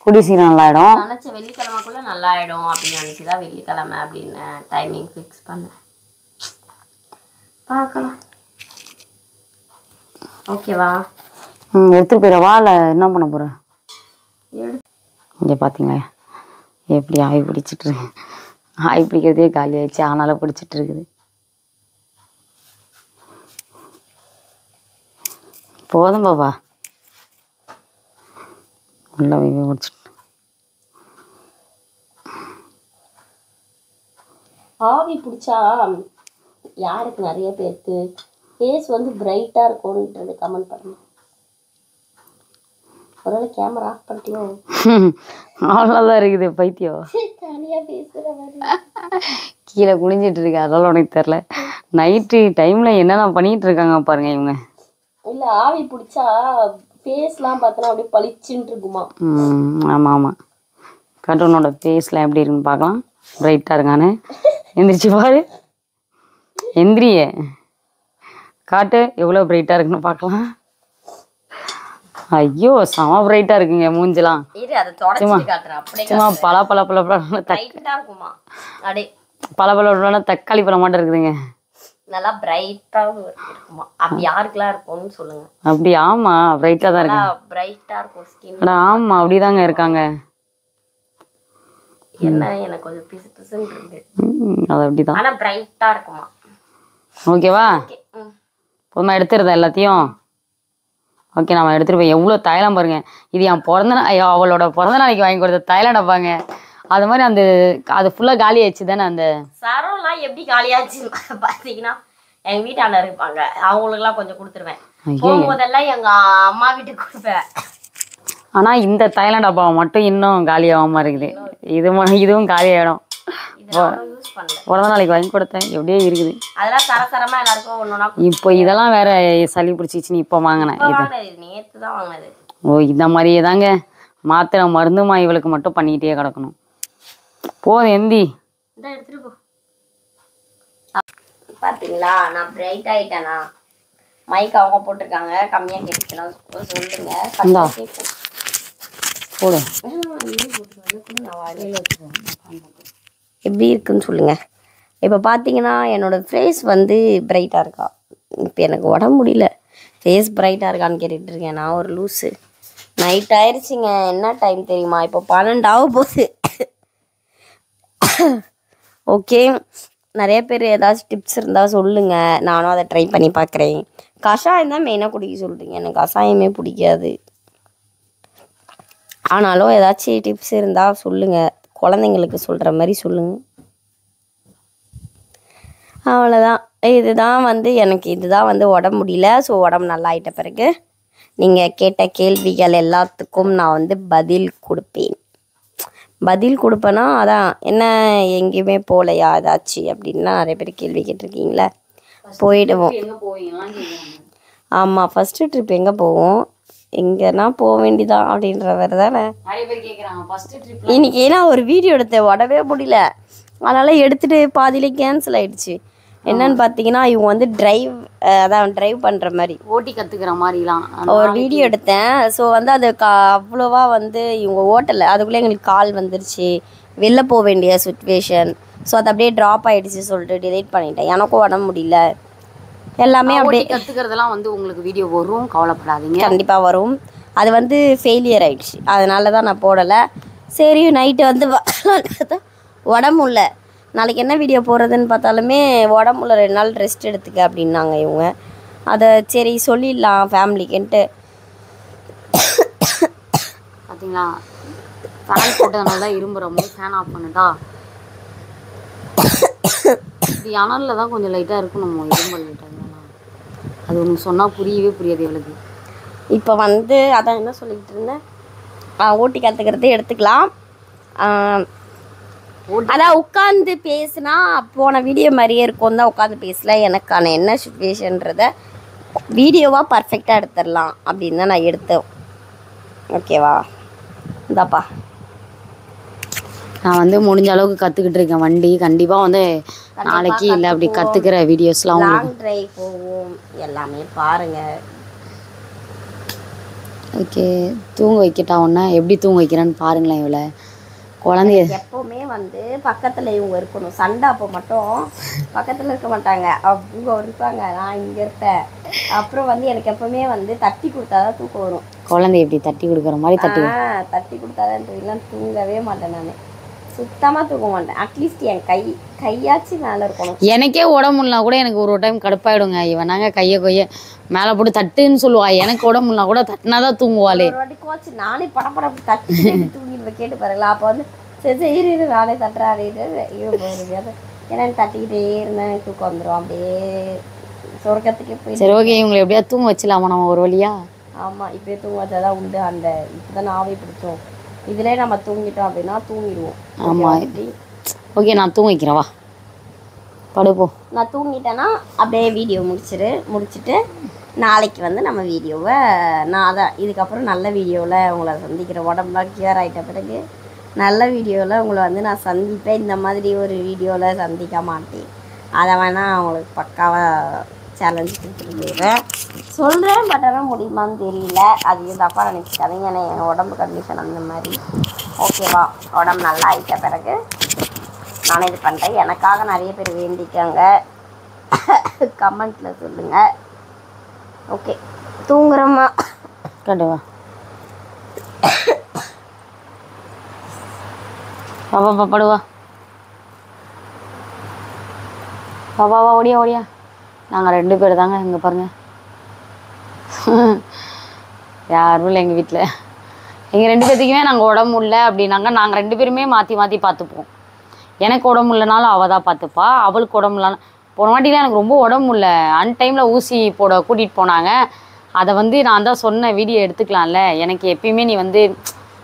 குடி சீரம் நல்லாயிடும்.
நினச்ச வெள்ளிக்கிழமைக்குள்ள நல்லா ஆயிடும் அப்படின்னு நினச்சிதான் வெள்ளிக்கிழமை அப்படின்னு டைமிங் ஃபிக்ஸ் பண்ணேன். பார்க்கலாம். ஓகேவா?
எடுத்துட்டு போயிடவா இல்லை என்ன பண்ண போற? இங்கே பார்த்தீங்களா எப்படி ஆய் பிடிச்சிட்டு இருக்கு. ஆய் பிடிக்கிறதே காலி ஆயிடுச்சு, ஆனாலும் பிடிச்சிட்டு இருக்குது. போதும் பாப்பா, நல்லா முடிச்சுட்டு.
ஆவி பிடிச்சா யாருக்கு நிறைய பேருக்கு ஃபேஸ் வந்து பிரைட்டா இருக்கும்ன்றது கமெண்ட் பண்ணுங்க. ஒருவேளை கேமரா ஆஃப் பண்ணிட்டியோ?
அவ்வளோதான் இருக்குது பைத்தியம்.
தனியா பேசுற மாதிரி
கீழே குனிஞ்சிட்டு இருக்கு, அதெல்லாம் உனக்கு தெரில. நைட்டு டைம்ல என்னென்ன பண்ணிட்டு இருக்காங்க பாருங்க இவங்க.
இல்ல ஆவி பிடிச்சா ஃபேஸ்லாம் பார்த்தனா அப்படியே பளிச்சுன்னு இருக்குமா.
ஆமாம் ஆமாம், கார்ட்டூனோட ஃபேஸ்லாம் எப்படி இருக்குன்னு பார்க்கலாம். பிரைட்டாக இருக்கானே, எந்திரிச்சு பாரு, எந்திரிய காட்டு எவ்வளோ பிரைட்டாக இருக்குன்னு பார்க்கலாம். ஐயோ செம பிரைட்டாக இருக்குங்க மூஞ்செலாம். சும்மா பல பல பல பல பல தக்காளி பழம் மாட்டம் இருக்குதுங்க.
நல்லா பிரைட்டா இருக்குமா. அப்படி யாருக்கெல்லாம் இருக்கும்னு சொல்லுங்க.
அப்படி ஆமா, பிரைட்டா தான் இருக்கு.
பிரைட்டா இருக்கும் ஸ்கின்.
ஆமா, அப்படிதாங்க இருக்காங்க.
என்ன எனக்கு கொஞ்சம் பிசு பிசுன்னு இருக்கு.
அது அப்படிதான்.
ஆனா பிரைட்டா இருக்குமா.
ஓகேவா? போதுமா, எடுத்துருதா எல்லாத்தையும்? ஓகே, நம்ம எடுத்துட்டு போய் எவ்வளோ தைலம் பாருங்க. இது என் அவளோட பிறந்த நாளைக்கு வாங்கி கொடுத்த தைலம் டப்பாங்க. அது மாதிரி அந்த அது ஃபுல்லா காலி ஆயிடுச்சு தானே. அந்த
சரம்லாம் எப்படி காலியாச்சு பார்த்தீங்கன்னா எங்க வீட்டாண்ட இருப்பாங்க, அவங்களுக்குலாம் கொஞ்சம் கொடுத்துருவேன். போகும்போதெல்லாம் எங்க அம்மா வீட்டுக்கு கொடுப்பேன்.
ஆனா இந்த தைலம் டப்பாவை மட்டும் இன்னும் காலியாகாம இருக்குது. இதுவும் காலி ஆயிடும். பிறந்த நாளைக்கு வாங்கி கொடுத்தேன், எப்படியே இருக்குது.
அதெல்லாம் சரசரமா எல்லாருக்கும் ஒண்ணுனா.
இப்போ இதெல்லாம் வேற சளி பிடிச்சிச்சுன்னு இப்போ வாங்கினேன்.
நேத்து தான் வாங்கினது.
ஓ, இந்த மாதிரியே தாங்க மாத்திரை மருந்துமா இவளுக்கு மட்டும் பண்ணிக்கிட்டே கிடக்கணும். போதும் எந்தி
எடுத்துட்டு போ. பாத்தீங்களா நான் பிரைட் ஆயிட்டேனா? மைக் அவங்க போட்டிருக்காங்க, கம்மியா கேட்டுக்கலாம் சொல்லுங்க.
போடு.
எப்படி இருக்குன்னு சொல்லுங்க. இப்போ பார்த்தீங்கன்னா என்னோட ஃபேஸ் வந்து பிரைட்டாக இருக்கா. இப்போ எனக்கு உடம்பு முடியல, ஃபேஸ் பிரைட்டாக இருக்கான்னு கேட்டுட்டு இருக்கேன். நான் ஒரு லூஸு. நைட் ஆயிடுச்சுங்க. என்ன டைம் தெரியுமா? இப்போ 12 ஆக போகுது. ஓகே, நிறைய பேர் ஏதாச்சும் டிப்ஸ் இருந்தால் சொல்லுங்கள், நானும் அதை ட்ரை பண்ணி பார்க்குறேன். கஷாயம் தான் மெயினாக குடிக்க சொல்கிறீங்க, எனக்கு கஷாயமே பிடிக்காது. ஆனாலும் ஏதாச்சும் டிப்ஸ் இருந்தால் சொல்லுங்கள், குழந்தைங்களுக்கு சொல்கிற மாதிரி சொல்லுங்கள். அவ்வளோதான். இதுதான் வந்து எனக்கு இதுதான் வந்து உடம்பு முடியல. ஸோ உடம்பு நல்லா ஆகிட்ட பிறகு நீங்கள் கேட்ட கேள்விகள் எல்லாத்துக்கும் நான் வந்து பதில் கொடுப்பேன். பதில் கொடுப்பேன்னா அதான் என்ன எங்கேயுமே போகலையா ஏதாச்சும் அப்படின்னா நிறைய பேர் கேள்வி கேட்டிருக்கீங்களே. போயிடுவோம். ஆமாம், ஃபஸ்ட்டு ட்ரிப் எங்கே போவோம்? எங்கன்னா போக வேண்டியதான் அப்படின்ற மாதிரி தானே இன்னைக்கு. ஏன்னா ஒரு வீடியோ எடுத்தேன், உடவே முடியல, அதனால் எடுத்துகிட்டு பாதியிலே கேன்சல் ஆகிடுச்சு. என்னன்னு பார்த்தீங்கன்னா இவங்க வந்து ட்ரைவ் பண்ணுற மாதிரி
ஓட்டி கற்றுக்கிற மாதிரிலாம்
ஒரு வீடியோ எடுத்தேன். ஸோ வந்து அது அவ்வளோவா வந்து இவங்க ஓட்டலை. அதுக்குள்ளே எங்களுக்கு கால் வந்துருச்சு, வெளில போக வேண்டிய சுச்சுவேஷன். ஸோ அது அப்படியே ட்ராப் ஆகிடுச்சு சொல்லிட்டு டிலீட் பண்ணிட்டேன். எனக்கும் உடம்பு முடியல. எல்லாமே அப்படியே
கற்றுக்கிறதுலாம் வந்து உங்களுக்கு வீடியோ வரும், கவலைப்படாதீங்க,
கண்டிப்பாக வரும். அது வந்து ஃபெயிலியர் ஆகிடுச்சு, அதனால தான் நான் போடலை. சரி நைட்டு வந்து உடம்பு இல்லை, நாளைக்கு என்ன வீடியோ போடுறதுன்னு பார்த்தாலுமே உடம்புல 2 நாள் ரெஸ்ட் எடுத்துக்க அப்படின்னாங்க இவங்க. அதை சரி சொல்லிடலாம் ஃபேமிலிக்குன்ட்டு.
பார்த்தீங்களா, ஃபேன் போட்டதுனால தான் இரும்புறோம். ஃபேன் ஆஃப் பண்ணிட்டா இது அனலில் தான் கொஞ்சம் லைட்டாக இருக்கணும். இரும்பல் லைட்டாக அது உனக்கு சொன்னால் புரியவே புரியாது இவளுக்கு.
இப்போ வந்து அதான் என்ன சொல்லிக்கிட்டு இருந்தேன், ஓட்டி கற்றுக்கிறது எடுத்துக்கலாம். அதான் உட்காந்து பேசுனா போன வீடியோ மாதிரியே இருக்கும் தான். உட்காந்து பேசல, எனக்கான என்ன சுச்சுவேஷன்றதை வீடியோவாக பர்ஃபெக்டாக எடுத்துடலாம் அப்படின்னு தான் நான் எடுத்தேன். ஓகேவா? இந்தாப்பா
நான் வந்து முடிஞ்ச அளவுக்கு கற்றுக்கிட்டு இருக்கேன் வண்டி. கண்டிப்பாக வந்து நாளைக்கு இல்லை அப்படி கற்றுக்கிற வீடியோஸ்லாம்
லாங் ட்ரைவ் போவோம், எல்லாமே பாருங்கள்.
ஓகே, தூங்க வைக்கிட்டா ஒன்று எப்படி தூங்க வைக்கிறேன்னு பாருங்களேன். இவளை குழந்தைய
எப்போவுமே வந்து பக்கத்தில் இவங்க இருக்கணும். சண்டை அப்போ மட்டும் பக்கத்தில் இருக்க மாட்டாங்க, அவங்க இருப்பாங்க, நான் இங்கே இருப்பேன். அப்புறம் வந்து எனக்கு எப்போவுமே வந்து தட்டி கொடுத்தாதான் தூக்கம் வரும்.
குழந்தைய எப்படி தட்டி கொடுக்குற மாதிரி
தட்டி கொடுத்தாதான் தூங்கவே மாட்டேன். நான் சுத்தமாக தூங்க மாட்டேன். அட்லீஸ்ட் என் கையாச்சும் மேலே இருக்கணும்.
எனக்கே உடம்புனா கூட எனக்கு ஒரு டைம் கடுப்பாயிடுங்க. இவனாங்க கையை மேலே போட்டு தட்டுன்னு சொல்லுவா. எனக்கு உடம்புனா கூட தட்டினாதான் தூங்குவாளே.
ஒரு வாட்டி கோச்சு நானே படம் தட்டி தூங்கிடுவேன். கேட்டு பாருங்களா. அப்போ வந்து சரி நானே தட்டுறாடிட்டு ஏன்னா தட்டிக்கிட்டே இருந்தேன், தூக்கம் வந்துடும். அப்படியே சொர்க்கத்துக்கே போய். சரி
ஓகே, இவங்களை எப்படியா தூங்க வச்சிடலாமா நம்ம ஒரு வழியா?
ஆமாம், இப்படியே தூங்க வச்சாதான் உண்டு. அந்த இப்போ தான் ஆவி பிடிச்சோம், இதிலே நம்ம தூங்கிட்டோம் அப்படின்னா தூங்கிடுவோம்.
ஆமாம், ஓகே நான் தூங்க வைக்கிறேன், வா படுப்போம்.
நான் தூங்கிட்டேன்னா அப்படியே வீடியோ முடிச்சுட்டு நாளைக்கு வந்து நம்ம வீடியோவை நான் அதான் இதுக்கப்புறம் நல்ல வீடியோவில் உங்களை சந்திக்கிறேன். உடம்புலாம் கிளியர் ஆகிட்ட பிறகு நல்ல வீடியோவில் உங்களை வந்து நான் சந்திப்பேன். இந்த மாதிரி ஒரு வீடியோவில் சந்திக்க மாட்டேன். அதை வேணால் அவங்களுக்கு பக்காவாக சேலஞ்சு கொடுத்துட்டு போயிடுறேன். சொல்கிறேன், பட் ஆனால் முடியுமான்னு தெரியல. அது தப்பாக நினச்சிக்காதீங்க, ஏன்னா என் உடம்பு கண்டிஷன் அந்த மாதிரி. ஓகேவா? உடம்பு நல்லா ஆகிட்ட பிறகு நானே இது பண்ணுறேன். எனக்காக நிறைய பேர் வேண்டிக்காங்க, கமெண்ட்டில் சொல்லுங்கள். ஓகே, தூங்குறோமா?
கண்டுவா பாப்பா படுவா, பாப்பாவா ஓடியா. நாங்கள் 2 பேர் தாங்க இங்கே பாருங்க, யாரும் இல்லை எங்கள் வீட்டில். எங்கள் 2 பேர்த்துக்குமே நாங்கள் உடம்பு இல்லை அப்படின்னாங்க. நாங்கள் 2 பேருமே மாற்றி பார்த்துப்போம். எனக்கு உடம்பு இல்லைனாலும் அவள் தான் பார்த்துப்பா, அவளுக்கு உடம்பு இல்லைனா. போன வாட்டிலாம் எனக்கு ரொம்ப உடம்பு இல்லை, அன்டைமில் ஊசி போட கூட்டிகிட்டு போனாங்க. அதை வந்து நான் தான் சொன்ன வீடியோ எடுத்துக்கலாம்ல. எனக்கு எப்பயுமே நீ வந்து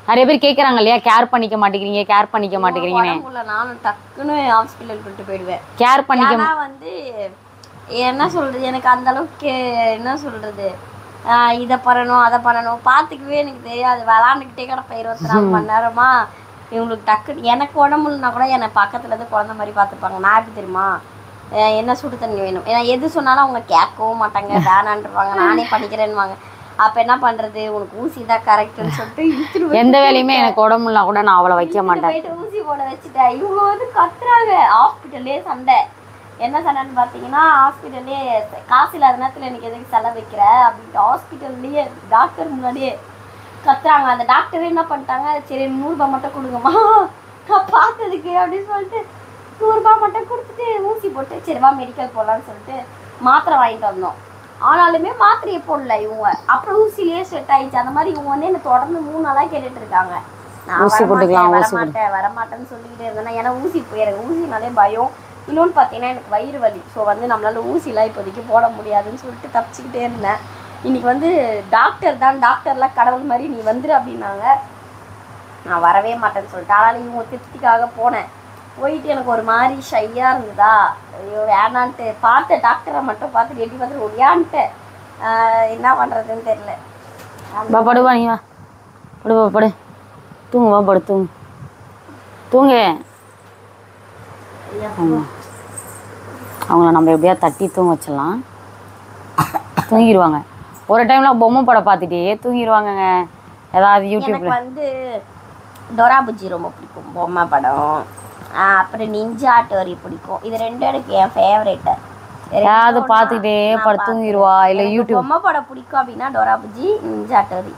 நிறைய பேர் கேட்குறாங்க இல்லையா, கேர் பண்ணிக்க மாட்டேங்கிறீங்கன்னு.
நானும் டக்குன்னு ஹாஸ்பிட்டல் கூட்டு போயிடுவேன்.
கேர் பண்ணிக்க
வந்து என்ன சொல்கிறது, எனக்கு அந்த அளவுக்கு என்ன சொல்கிறது, இதை பண்ணணும் அதை பண்ணணும் பார்த்துக்கவே எனக்கு தெரியாது. விளாண்டுக்கிட்டே கிடப்பேன் 24 மணி நேரமா. இவங்களுக்கு டக்குன்னு எனக்கு உடம்புலனா கூட என்னை பக்கத்தில் இருந்து குழந்த மாதிரி பார்த்துப்பாங்க. நான் எப்படி தெரியுமா, என்ன சுடு தண்ணி வேணும், ஏன்னா எது சொன்னாலும் அவங்க கேட்கவும் மாட்டாங்க, வேணான்ருவாங்க. நானே பண்ணிக்கிறேன்னுவாங்க. அப்போ என்ன பண்ணுறது, உனக்கு ஊசி தான் கரெக்டுன்னு சொல்லிட்டு
எந்த வேலையுமே எனக்கு உடம்புனா கூட நான் அவளை வைக்க மாட்டேன்.
ஊசி போட வச்சுட்டேன். இவங்க வந்து கத்துறாங்க. ஹாஸ்பிட்டல்லே சண்டை. என்ன சண்டைன்னு பார்த்தீங்கன்னா, ஹாஸ்பிட்டல்லே காசு இல்லாத நேரத்தில் எனக்கு எதுக்கு செலவு வைக்கிற அப்படின்ட்டு ஹாஸ்பிட்டல்லையே டாக்டர் முன்னாடியே கத்துறாங்க. அந்த டாக்டரே என்ன பண்ணிட்டாங்க, சரி 100 ரூபாய் மட்டும் கொடுங்கம்மா நான் பார்த்ததுக்கு அப்படின்னு சொல்லிட்டு 100 ரூபாய் மட்டும் கொடுத்துட்டு ஊசி போட்டு சரிவா மெடிக்கல் போகலான்னு சொல்லிட்டு மாத்திரை வாங்கிட்டு வந்தோம். ஆனாலுமே மாத்திரையை போடல இவங்க. அப்புறம் ஊசிலேயே செட் ஆயிடுச்சு. அந்த மாதிரி இவங்க வந்து என்ன தொடர்ந்து 3 நாளாக கேட்டுட்டு இருக்காங்க. நான் வரமாட்டேன்னு சொல்லிக்கிட்டே இருந்தேன். ஏன்னா ஊசி போயிடுறேன், ஊசினாலே பயம். இன்னொன்று பார்த்தீங்கன்னா எனக்கு வயிறு வலி. ஸோ வந்து நம்மளால ஊசிலாம் இப்போதைக்கு போட முடியாதுன்னு சொல்லிட்டு தப்பிச்சுக்கிட்டே இருந்தேன். இன்னைக்கு வந்து டாக்டர்லாம் கடவுள் மாதிரி நீ வந்துரு அப்படின்னாங்க. நான் வரவே மாட்டேன்னு சொல்லிட்டு, ஆனாலும் இவங்க திருப்திக்காக போனேன். போயிட்டு எனக்கு ஒரு மாதிரி ஷையாக இருந்ததா, ஐயோ வேணான்ட்டு பார்த்த டாக்டரை மட்டும் பார்த்துட்டு எட்டி பார்த்துட்டு ஒடியான்ட்டு என்ன பண்ணுறதுன்னு தெரியல.
படுவா, நீ வா படு தூங்கு, வா படு தூங்கு. அவங்கள நம்ம எப்படியா தட்டி தூங்க வச்சிடலாம், தூங்கிடுவாங்க. ஒரு டைம்ல பொம்மை படம் பார்த்துட்டே தூங்கிடுவாங்கங்க. ஏதாவது யூடியூப்ல
வந்து டோரா புஜ்ஜி ரொம்ப பிடிக்கும், பொம்மை படம். அப்புறம் நிஞ்சா டோரி பிடிக்கும். இது 2 எனக்கு என் ஃபேவரேட்டு.
ஏதாவது பார்த்துக்கிட்டே தூங்கிடுவா. இல்லை யூடியூப்
பொம்மை படம் பிடிக்கும் அப்படின்னா டோரா புஜ்ஜி, நிஞ்சா டோரி,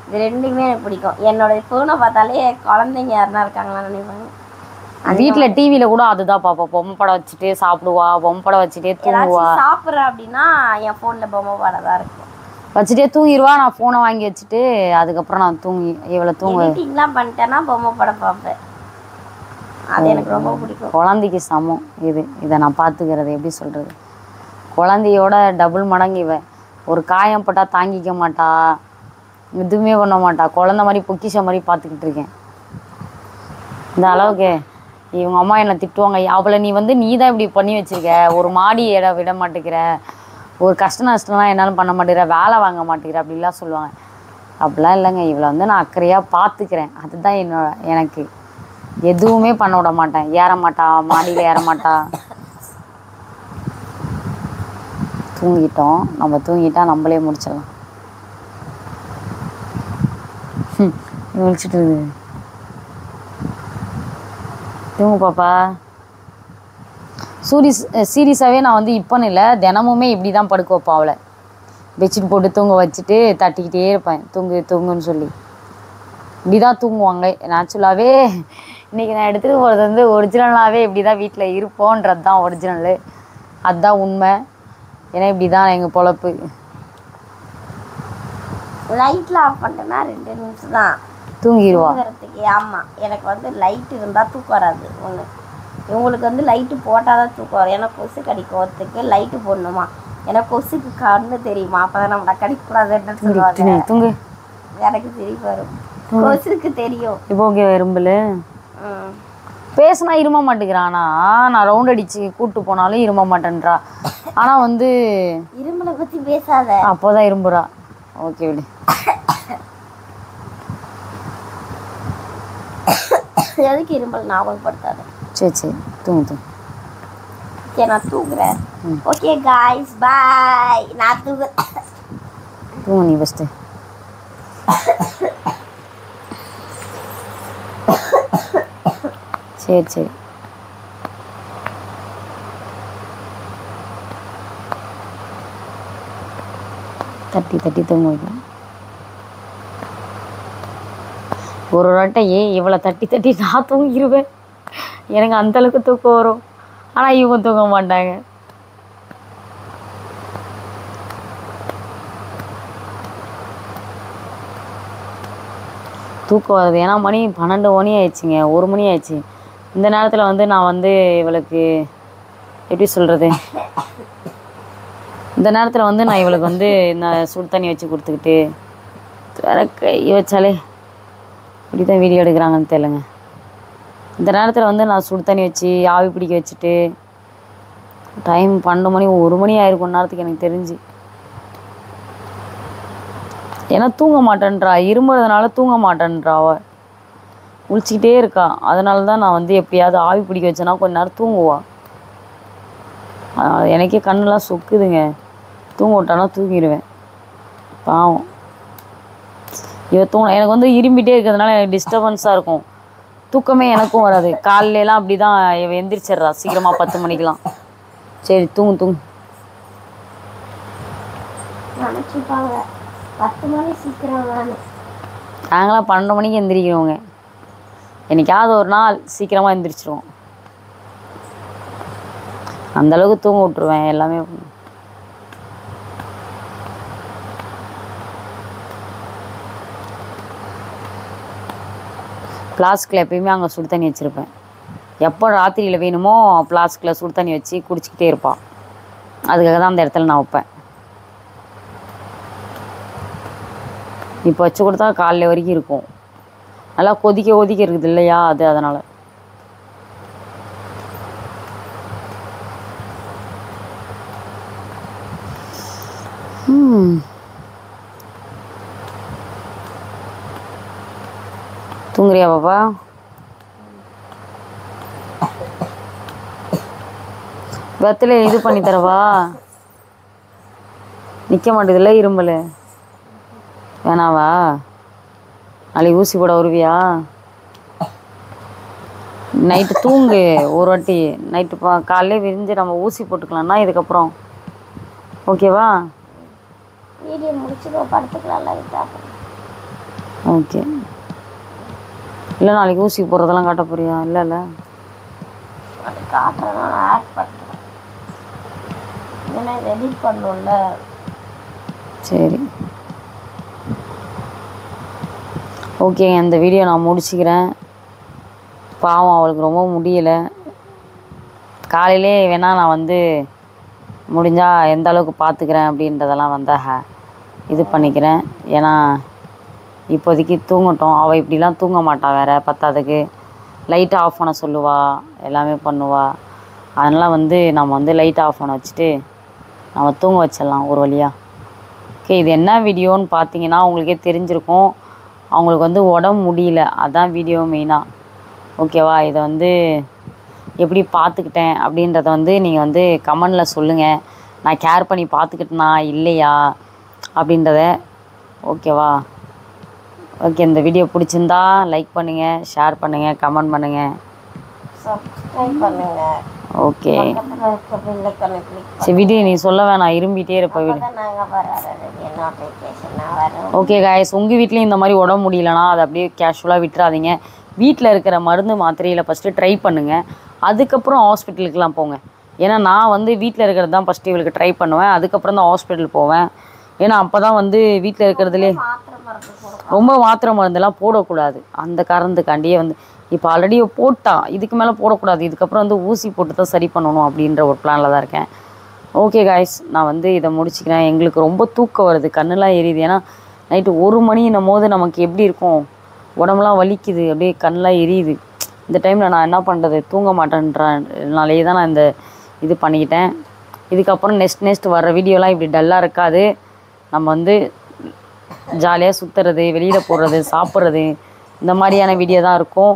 இது 2மே எனக்கு பிடிக்கும். என்னோட ஃபோனை பார்த்தாலே குழந்தைங்க யாருன்னா இருக்காங்களான்னு நினைப்பாங்க.
வீட்டில் டிவியில் கூட அதுதான் பார்ப்போம். பொம்மை படம் வச்சுட்டே சாப்பிடுவா, பொம்மை படம் வச்சுட்டே தூங்குவா.
சாப்பிட்றேன் அப்படின்னா என் ஃபோனில் பொம்மை படம் தான் இருக்கும்,
வச்சுட்டே தூங்கிடுவா. நான் ஃபோனை வாங்கி வச்சுட்டு அதுக்கப்புறம் நான் இவளை
எடிட்டிங்லாம் பண்ணிட்டேன்னா பொம்மை படம் பார்ப்பேன். அது எனக்கு ரொம்ப பிடிக்கும்.
குழந்தைக்கு சமம் இதை நான் பார்த்துக்கிறது. எப்படி சொல்கிறது, குழந்தையோட டபுள் மடங்கு இவன். ஒரு காயம் பட்டால் தாங்கிக்க மாட்டா, எதுவுமே பண்ண மாட்டா. குழந்த மாதிரி பொக்கிஷ மாதிரி பார்த்துக்கிட்டு இருக்கேன். இந்த அளவுக்கு இவங்க அம்மா என்னை திட்டுவாங்க, அவளை நீ தான் இப்படி பண்ணி வச்சிருக்க, ஒரு மாடி விட மாட்டேங்கிற, ஒரு கஷ்ட நஷ்டம்லாம் என்னாலும் பண்ண மாட்டேங்கிற, வேலை வாங்க மாட்டேங்கிற அப்படிலாம் சொல்லுவாங்க. அப்படிலாம் இல்லைங்க, இவளை நான் அக்கறையாக பார்த்துக்கிறேன். அதுதான் எனக்கு எதுவுமே பண்ண விட மாட்டேன். ஏற மாட்டா, மாடியில் ஏற மாட்டா. தூங்கிட்டோம், நம்ம தூங்கிட்டா நம்மளே முடிச்சிடலாம். முடிச்சுட்டு தூங்கு பாப்பா. சீரியஸாகவே நான் இப்போன்னு இல்லை, தினமுமே இப்படி தான் படுக்க வைப்பேன் அவளை. பெட்ஷீட் போட்டு தூங்க வச்சுட்டு தட்டிக்கிட்டே இருப்பேன், தூங்குன்னு சொல்லி. இப்படி தான் தூங்குவாங்க நேச்சுரலாகவே. இன்றைக்கி நான் எடுத்துகிட்டு போகிறது ஒரிஜினலாகவே இப்படி தான் வீட்டில் இருப்போன்றது தான் ஒரிஜினலு, அதுதான் உண்மை. ஏன்னா இப்படி தான் எங்கள் பொழப்பு.
லைட்டில் ஆஃப் பண்ணிட்டேன்னா 2 நிமிஷம் தான்
தூங்கிடுவா.
ஆமாம், எனக்கு லைட் இருந்தால் தூக்கம் வராது. ஒன்று இவங்களுக்கு லைட்டு போட்டால் தான் தூக்கம் வரும். ஏன்னா கொசு கடிக்கிறதுக்கு லைட்டு போடணுமா, ஏன்னா கொசுக்கு கண்ணு தெரியுமா, அப்போ தான் நம்மளை கடிக்கூடாதுன்னு சொல்லுவாங்க.
தூங்கு.
எனக்கு தெரியும் வரும், கொசுக்கு தெரியும்.
இப்போ ஓகே இரும்புல பேசினா இரும்ப மாட்டேங்கிறானா, நான் ரவுண்ட் அடிச்சு கூப்பிட்டு போனாலும் இரும்ப மாட்டேன்றா. ஆனால்
இரும்பலை பற்றி பேசாத,
அப்போதான் இரும்புறா. ஓகே விடு.
எதுக்கு இரும்பல் ஞாபகப்படுத்தாத.
சரி தூங்கு.
சரி நான் தூங்குறேன். Okay guys bye. நான்
தூங்கு நீ ஃபஸ்ட்டு. சரி தட்டி தூங்க வைக்கலாம். ஒரு வாட்டையே இவளை தட்டி நான் தூங்கிடுவேன். எனக்கு அந்தளவுக்கு தூக்கம் வரும். ஆனால் இவங்க தூங்க மாட்டாங்க. தூக்கம் வருது. ஏன்னா மணி 12 மணி ஆயிடுச்சுங்க, 1 மணி ஆயிடுச்சு. இந்த நேரத்தில் நான் இவளுக்கு எப்படி சொல்கிறது, இந்த நேரத்தில் நான் இவளுக்கு நான் சுடு தண்ணி வச்சு கொடுத்துக்கிட்டு வேற கை வச்சாலே இப்படி தான் வீடியோ எடுக்கிறாங்கன்னு தெரியலங்க. இந்த நேரத்தில் நான் சுடு தண்ணி வச்சு ஆவி பிடிக்க வச்சுட்டு டைம் 12 மணி 1 மணி ஆயிருக்கும் நேரத்துக்கு எனக்கு தெரிஞ்சு. ஏன்னா தூங்க மாட்டேன்றா, இருமுறதுனால தூங்க மாட்டேன்றா. அவள் முழிச்சிக்கிட்டே இருக்கா. அதனால தான் நான் எப்படியாவது ஆவி பிடிக்க வச்சேன்னா கொஞ்ச நேரம் தூங்குவா. எனக்கே கண்ணெலாம் சொக்குதுங்க. தூங்க விட்டானா தூங்கிடுவேன். பாவம் இவ எனக்கு இரும்பிகிட்டே இருக்கிறதுனால எனக்கு டிஸ்டர்பன்ஸாக இருக்கும். தூக்கமே எனக்கும் வராது. காலையிலலாம் அப்படி தான் இவ எந்திரிச்சிட்றா சீக்கிரமாக 10 மணிக்கெலாம். சரி தூங்கு.
நினச்சிப்பாங்க 10 மணி சீக்கிரம்.
நாங்களாம் 12 மணிக்கு எந்திரிக்கிறோங்க. என்னைக்காவது ஒரு நாள் சீக்கிரமாக எந்திரிச்சிருவோம். அந்தளவுக்கு தூங்க விட்ருவேன் எல்லாமே. ஃப்ளாஸ்கில் எப்பயுமே அங்கே சுடு தண்ணி வச்சுருப்பேன். எப்போ ராத்திரியில் வேணுமோ ஃப்ளாஸ்கில் சுடு தண்ணி வச்சு குடிச்சிக்கிட்டே இருப்பாள். அதுக்காக தான் அந்த இடத்துல நான் வைப்பேன். இப்போ வச்சு கொடுத்தா காலையில் வரைக்கும் இருக்கும். நல்லா கொதிக்க இருக்குது இல்லையா, அதனால். தூங்குறியா பாப்பா? வெத்தலை இது பண்ணி தரவா? நிற்க மாட்டேதில்ல இரும்பல். வேணாவா? நாளைக்கு ஊசி போட வருவியா? நைட்டு தூங்கு ஒரு வாட்டி. நைட்டு காலையிலே விரிஞ்சு நம்ம ஊசி போட்டுக்கலாம்னா இதுக்கப்புறம் ஓகேவா?
வீடியோ முடிச்சுக்கோ, படுத்துக்கலாம்.
ஓகே. இல்லை நாளைக்கு ஊசி போடுறதெல்லாம் காட்ட போறியா? இல்லை
அது காட்டுறேன், நான் ஆட் பண்ணுறேன். இதெல்லாம் எடிட் பண்ணணும்ல.
சரி ஓகேங்க, இந்த வீடியோ நான் முடிச்சுக்கிறேன். பாவம் அவளுக்கு ரொம்ப முடியலை. காலையிலே வேணால் நான் வந்து முடிஞ்சால் எந்த அளவுக்கு பார்த்துக்கிறேன் அப்படின்றதெல்லாம் வந்து இது பண்ணிக்கிறேன். ஏன்னா இப்போதைக்கு தூங்கட்டும். அவள் இப்படிலாம் தூங்க மாட்டாள், வேறு பத்தாததுக்கு லைட்டை ஆஃப் பண்ண சொல்லுவாள், எல்லாமே பண்ணுவாள். அதனால் வந்து நம்ம வந்து லைட்டை ஆஃப் பண்ண வச்சுட்டு நம்ம தூங்க வச்சிடலாம் ஒரு வழியாக. ஓகே, இது என்ன வீடியோன்னு பார்த்தீங்கன்னா உங்களுக்கே தெரிஞ்சிருக்கும். அவங்களுக்கு வந்து உடம்பு முடியல, அதான் வீடியோ மெயினாக. ஓகேவா, இதை வந்து எப்படி பார்த்துக்கிட்டேன் அப்படின்றத வந்து நீங்கள் வந்து கமெண்டில் சொல்லுங்கள். நான் கேர் பண்ணி பார்த்துக்கிட்டேனா இல்லையா அப்படின்றத. ஓகேவா, ஓகே, இந்த வீடியோ பிடிச்சிருந்தா லைக் பண்ணுங்கள், ஷேர் பண்ணுங்கள், கமெண்ட் பண்ணுங்கள்,
சப்ஸ்கிரைப் பண்ணுங்கள்.
ஓகே
பக்கத்தில் இருக்க பெல்லைக்கான கிளிக்
சரி, வீடியோ நீ சொல்ல வேணாம், இரும்பிகிட்டே இருப்ப வீடு.
பண்ணால் நாங்கள் வராது நோட்டிஃபிகேஷனாக வரும்.
ஓகே காய்ஸ், உங்கள் வீட்லேயும் இந்த மாதிரி உடம்பு முடியலனா அதை அப்படியே கேஷுவலாக விட்டுறாதீங்க. வீட்டில் இருக்கிற மருந்து மாத்திரையில் ஃபஸ்ட்டு ட்ரை பண்ணுங்கள், அதுக்கப்புறம் ஹாஸ்பிட்டலுக்குலாம் போங்க. ஏன்னா நான் வந்து வீட்டில் இருக்கிறது தான் ஃபஸ்ட்டு இவளுக்கு ட்ரை பண்ணுவேன், அதுக்கப்புறம் தான் ஹாஸ்பிட்டல் போவேன். ஏன்னா அப்போ தான் வந்து வீட்டில் இருக்கிறதுலே
மாத்திரை மருந்து போடுவோம்.
ரொம்ப மாத்திரை மருந்தெல்லாம் போடக்கூடாது. அந்த காரணத்துக்காண்டியே வந்து இப்போ ஆல்ரெடி போட்டா, இதுக்கு மேலே போடக்கூடாது, இதுக்கப்புறம் வந்து ஊசி போட்டு தான் சரி பண்ணணும் அப்படின்ற ஒரு பிளானில் தான் இருக்கேன். ஓகே காய்ஸ், நான் வந்து இதை முடிச்சுக்கிறேன். எங்களுக்கு ரொம்ப தூக்கம் வருது, கண்ணெலாம் எரியுது. ஏன்னா நைட்டு 1 மணின்னும் போது நமக்கு எப்படி இருக்கும், உடம்புலாம் வலிக்குது, அப்படியே கண்ணெலாம் எரியுது. இந்த டைமில் நான் என்ன பண்ணுறது, தூங்க மாட்டேன்றனாலே தான் நான் இந்த இது பண்ணிக்கிட்டேன். இதுக்கப்புறம் நெக்ஸ்ட் வர்ற வீடியோலாம் இப்படி டல்லாக இருக்காது. நம்ம வந்து ஜாலியாக சுற்றுறது, வெளியில் போடுறது, சாப்பிட்றது, இந்த மாதிரியான வீடியோ தான் இருக்கும்.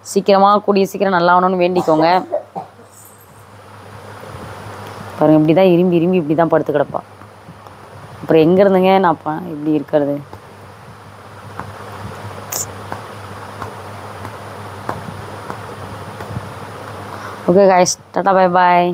சீக்கிரமாக கூடிய சீக்கிரம் நல்லா ஆகணும்னு வேண்டிக்கோங்க. பாருங்கள், இப்படி தான் இரும்பி இப்படி தான் படுத்து கிடப்பா. அப்புறம் எங்கே இருந்துங்க நான் இப்படி இருக்கிறது. Okay guys, Tata, bye bye.